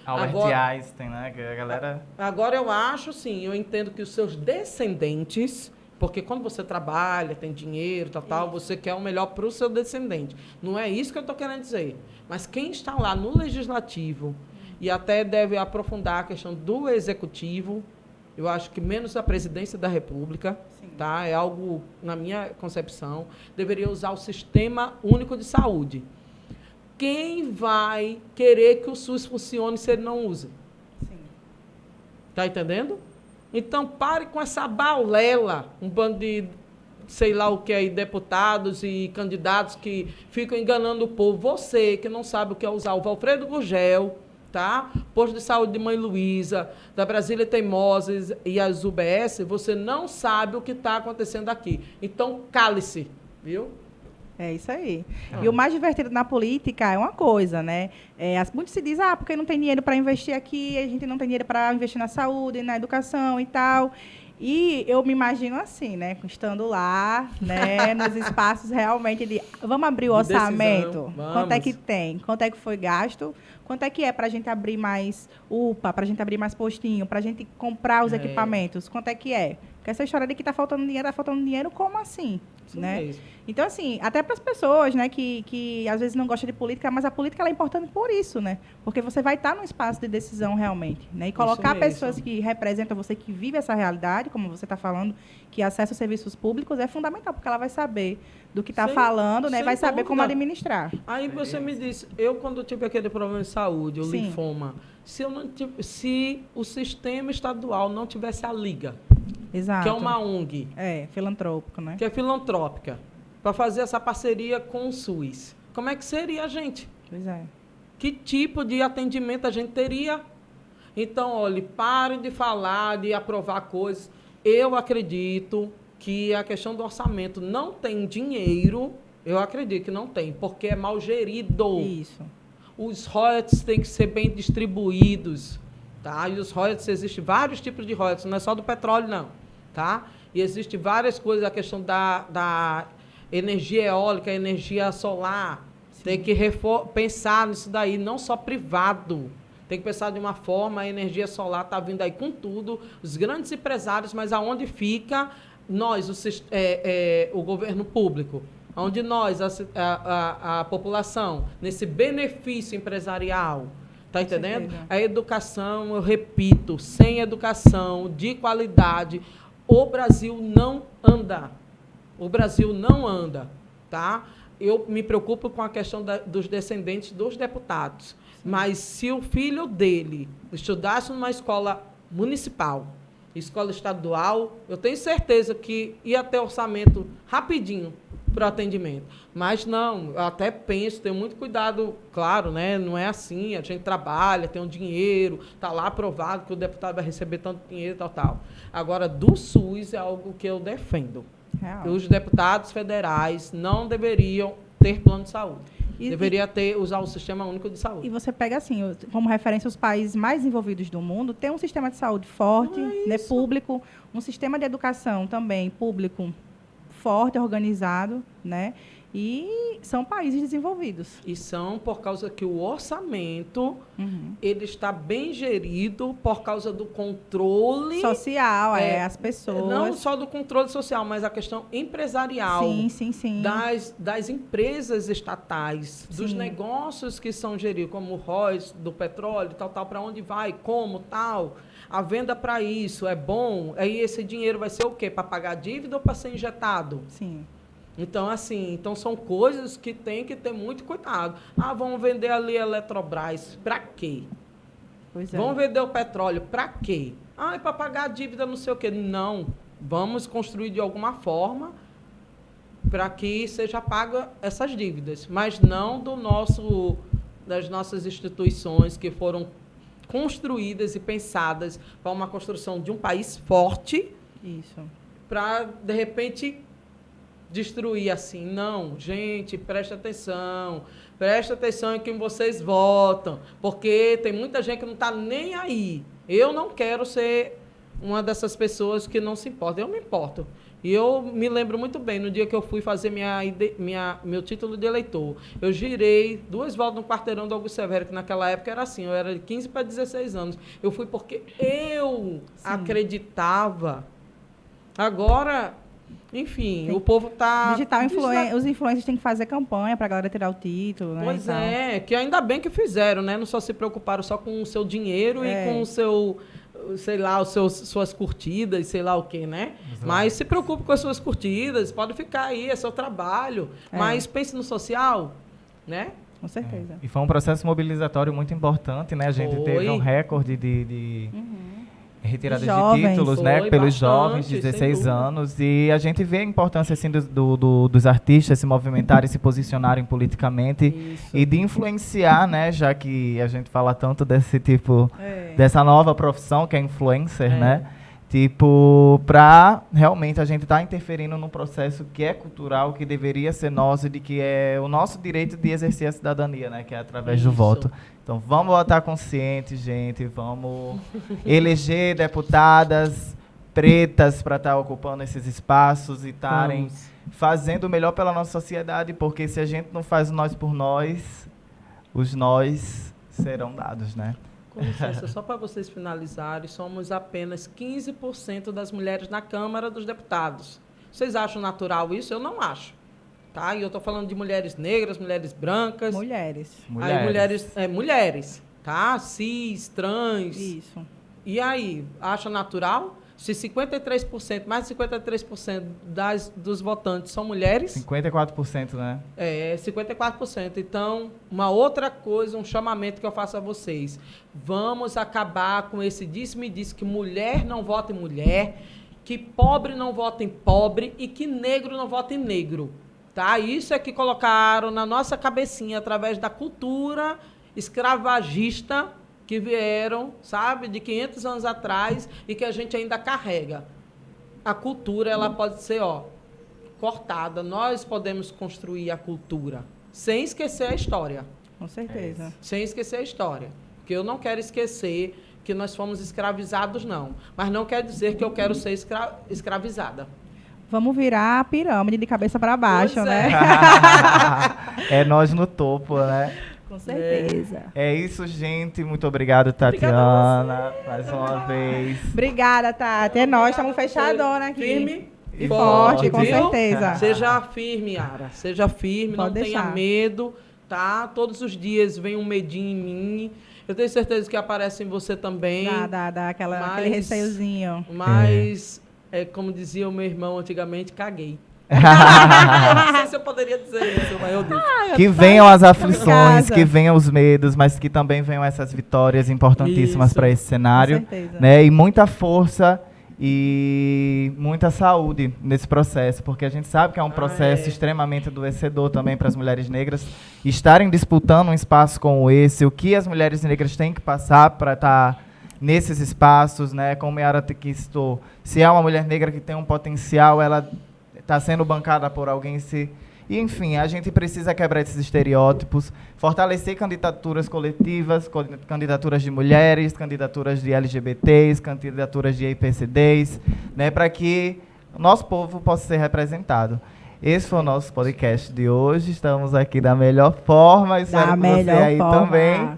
Albert Einstein, né? Que a galera... Agora eu acho, sim, eu entendo que os seus descendentes, porque quando você trabalha, tem dinheiro, tal, você quer o melhor para o seu descendente. Não é isso que eu estou querendo dizer. Mas quem está lá no legislativo, e até deve aprofundar a questão do executivo, Eu acho que menos a presidência da República, Sim. tá? É algo, na minha concepção, deveria usar o Sistema Único de Saúde. Quem vai querer que o SUS funcione se ele não usa? Sim. Tá entendendo? Então, pare com essa balela, um bando de, sei lá o que aí, deputados e candidatos que ficam enganando o povo. Você, que não sabe o que é usar o Valfredo Gurgel, tá? Posto de saúde de Mãe Luísa, da Brasília Teimosas e as UBS, você não sabe o que está acontecendo aqui. Então, cale-se, viu? É isso aí. E o mais divertido na política é uma coisa, né? Muitos se dizem, porque não tem dinheiro para investir aqui, a gente não tem dinheiro para investir na saúde, na educação e tal. E eu me imagino assim, né? Estando lá, né? Nos espaços realmente de... Vamos abrir o De orçamento? decisão, vamos. Quanto é que tem? Quanto é que foi gasto? Quanto é que é para a gente abrir mais UPA, para a gente abrir mais postinho, para a gente comprar os equipamentos? Quanto é que é? Porque essa história de que está faltando dinheiro, como assim? Isso Né? mesmo. Então, assim, até para as pessoas, né, que às vezes não gostam de política, mas a política ela é importante por isso, né? Porque você vai estar num espaço de decisão realmente, né? E colocar mesmo. pessoas que representam você, que vive essa realidade, como você está falando, que acessa os serviços públicos, é fundamental, porque ela vai saber do que está Sem- falando, né? sem Vai saber como dúvida. administrar. Aí você me disse, eu quando tive aquele problema de saúde, o Sim. linfoma, se o sistema estadual não tivesse a Liga, Exato. que é uma ONG, Filantrópico, né? que é filantrópica, para fazer essa parceria com o SUS, como é que seria a gente? Pois é. Que tipo de atendimento a gente teria? Então, olha, parem de falar, de aprovar coisas. Eu acredito que a questão do orçamento não tem dinheiro, eu acredito que não tem, porque é mal gerido. Isso. Os royalties têm que ser bem distribuídos, tá? E os royalties, existem vários tipos de royalties, não é só do petróleo, não, tá? E existem várias coisas, a questão da energia eólica, energia solar. Sim. Tem que pensar nisso daí, não só privado. Tem que pensar de uma forma, a energia solar está vindo aí com tudo, os grandes empresários, mas aonde fica nós, o governo público? Onde nós, a população, nesse benefício empresarial, está entendendo? A educação, eu repito, sem educação de qualidade, o Brasil não anda. O Brasil não anda, tá? Eu me preocupo com a questão dos descendentes dos deputados. Mas se o filho dele estudasse numa escola municipal, escola estadual, eu tenho certeza que ia ter orçamento rapidinho para o atendimento. Mas não, eu até penso, tenho muito cuidado, claro, né? Não é assim, a gente trabalha, tem um dinheiro, está lá aprovado que o deputado vai receber tanto dinheiro e tal. Agora, do SUS é algo que eu defendo. Real. Os deputados federais não deveriam ter plano de saúde. Deveria usar o Sistema Único de Saúde. E você pega, assim, como referência, os países mais desenvolvidos do mundo têm um sistema de saúde forte, né, público, um sistema de educação também público forte, organizado, né? E são países desenvolvidos. E são por causa que o orçamento ele está bem gerido por causa do controle social, as pessoas. Não só do controle social, mas a questão empresarial. Sim. Das empresas estatais, dos negócios que são geridos, como o ROIS, do petróleo, tal, para onde vai, como, tal. A venda para isso é bom. Aí esse dinheiro vai ser o quê? Para pagar dívida ou para ser injetado? Sim. Então, assim, são coisas que tem que ter muito cuidado. Vamos vender ali a Eletrobras. Para quê? Pois é. Vamos vender o petróleo. Para quê? É para pagar a dívida, não sei o quê. Não. Vamos construir de alguma forma para que seja paga essas dívidas. Mas não das nossas instituições que foram construídas e pensadas para uma construção de um país forte. Isso. Para, de repente, destruir assim. Não, gente, presta atenção em quem vocês votam, porque tem muita gente que não está nem aí. Eu não quero ser uma dessas pessoas que não se importa. Eu me importo. E eu me lembro muito bem, no dia que eu fui fazer meu título de eleitor, eu girei 2 voltas no quarteirão do Augusto Severo, que naquela época era assim, eu era de 15 para 16 anos. Eu fui porque eu acreditava. Agora, enfim, o povo está... Os influencers têm que fazer campanha para a galera tirar o título, né? Pois que ainda bem que fizeram, né? Não só se preocuparam só com o seu dinheiro e com sei lá, suas curtidas, sei lá o quê, né? Exato. Mas se preocupe com as suas curtidas, pode ficar aí, é seu trabalho. Mas pense no social, né? Com certeza. E foi um processo mobilizatório muito importante, né? A gente teve um recorde de retirada de títulos, né? Foi pelos bastante, jovens de sem 16 dúvida. anos. E a gente vê a importância assim, dos artistas se movimentarem, se posicionarem politicamente Isso. e de influenciar, né? Já que a gente fala tanto desse tipo, É. dessa nova profissão que é influencer, É. né? Tipo, pra realmente a gente estar interferindo num processo que é cultural, que deveria ser nosso e de que é o nosso direito de exercer a cidadania, né? Que é através do Isso. voto. Então, vamos votar consciente, gente. Vamos eleger deputadas pretas para estar ocupando esses espaços e estarem Vamos. fazendo o melhor pela nossa sociedade, porque se a gente não faz o nós por nós, os nós serão dados, né? Com licença, só para vocês finalizarem, somos apenas 15% das mulheres na Câmara dos Deputados. Vocês acham natural isso? Eu não acho. Tá? E eu estou falando de mulheres negras, mulheres brancas. Mulheres. Aí mulheres, tá? Cis, trans. Isso. E aí, acha natural? Se 53%, mais de 53% dos votantes são mulheres, 54%, né? 54%. Então, uma outra coisa, um chamamento que eu faço a vocês. Vamos acabar com esse disse-me-disse que mulher não vota em mulher, que pobre não vota em pobre e que negro não vota em negro. Tá? Isso é que colocaram na nossa cabecinha através da cultura escravagista que vieram, sabe, de 500 anos atrás e que a gente ainda carrega. A cultura, ela pode ser, cortada. Nós podemos construir a cultura sem esquecer a história. Com certeza. Sem esquecer a história. Porque eu não quero esquecer que nós fomos escravizados, não. Mas não quer dizer que eu quero ser escravizada. Vamos virar a pirâmide de cabeça para baixo, Pois né? É nós no topo, né? Com certeza. É isso, gente. Muito obrigado, Tatiana, mais uma vez. Obrigada, Tati. É nós, estamos fechadona aqui. Firme E forte, com viu? certeza. Seja firme, Yara. Seja firme, Pode não tenha deixar. medo, tá? Todos os dias vem um medinho em mim. Eu tenho certeza que aparece em você também. Dá aquele Mas- receiozinho. Mas, como dizia o meu irmão antigamente, caguei. Não sei se eu poderia dizer isso, mas eu disse. Que venham as aflições, casa. que venham os medos, mas que também venham essas vitórias importantíssimas Isso. para esse cenário, Com certeza. né? E muita força e muita saúde nesse processo, porque a gente sabe que é um processo extremamente adoecedor também para as mulheres negras estarem disputando um espaço como esse, o que as mulheres negras têm que passar para estar nesses espaços, né? Como a Yara citou, se é uma mulher negra que tem um potencial, ela está sendo bancada por alguém E, enfim, a gente precisa quebrar esses estereótipos, fortalecer candidaturas coletivas, candidaturas de mulheres, candidaturas de LGBTs, candidaturas de IPCDs, né, para que o nosso povo possa ser representado. Esse foi o nosso podcast de hoje. Estamos aqui da melhor forma. Espero que você aí também,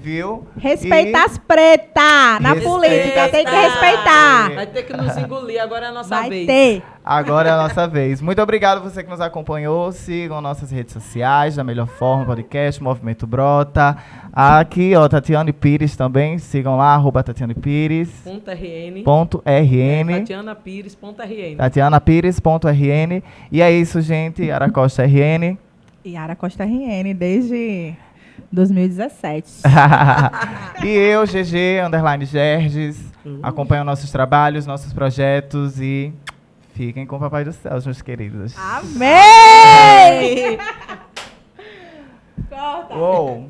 viu? Respeita as pretas na política, tem que respeitar. Vai ter que nos engolir, agora é a nossa Vai vez. ter. Agora é a nossa vez. Muito obrigado você que nos acompanhou. Sigam nossas redes sociais, da melhor forma, podcast, Movimento Brota. Aqui, Tatiane Pires também. Sigam lá, @TatianePires. .rn. .rn. TatianaPires.rn. TatianaPires.rn. E é isso, gente. Yara Costa RN. Yara Costa RN, desde 2017. E eu, GG_Gerges. Acompanham nossos trabalhos, nossos projetos e fiquem com o Papai do Céu, meus queridos. Amém! Corta. Uou!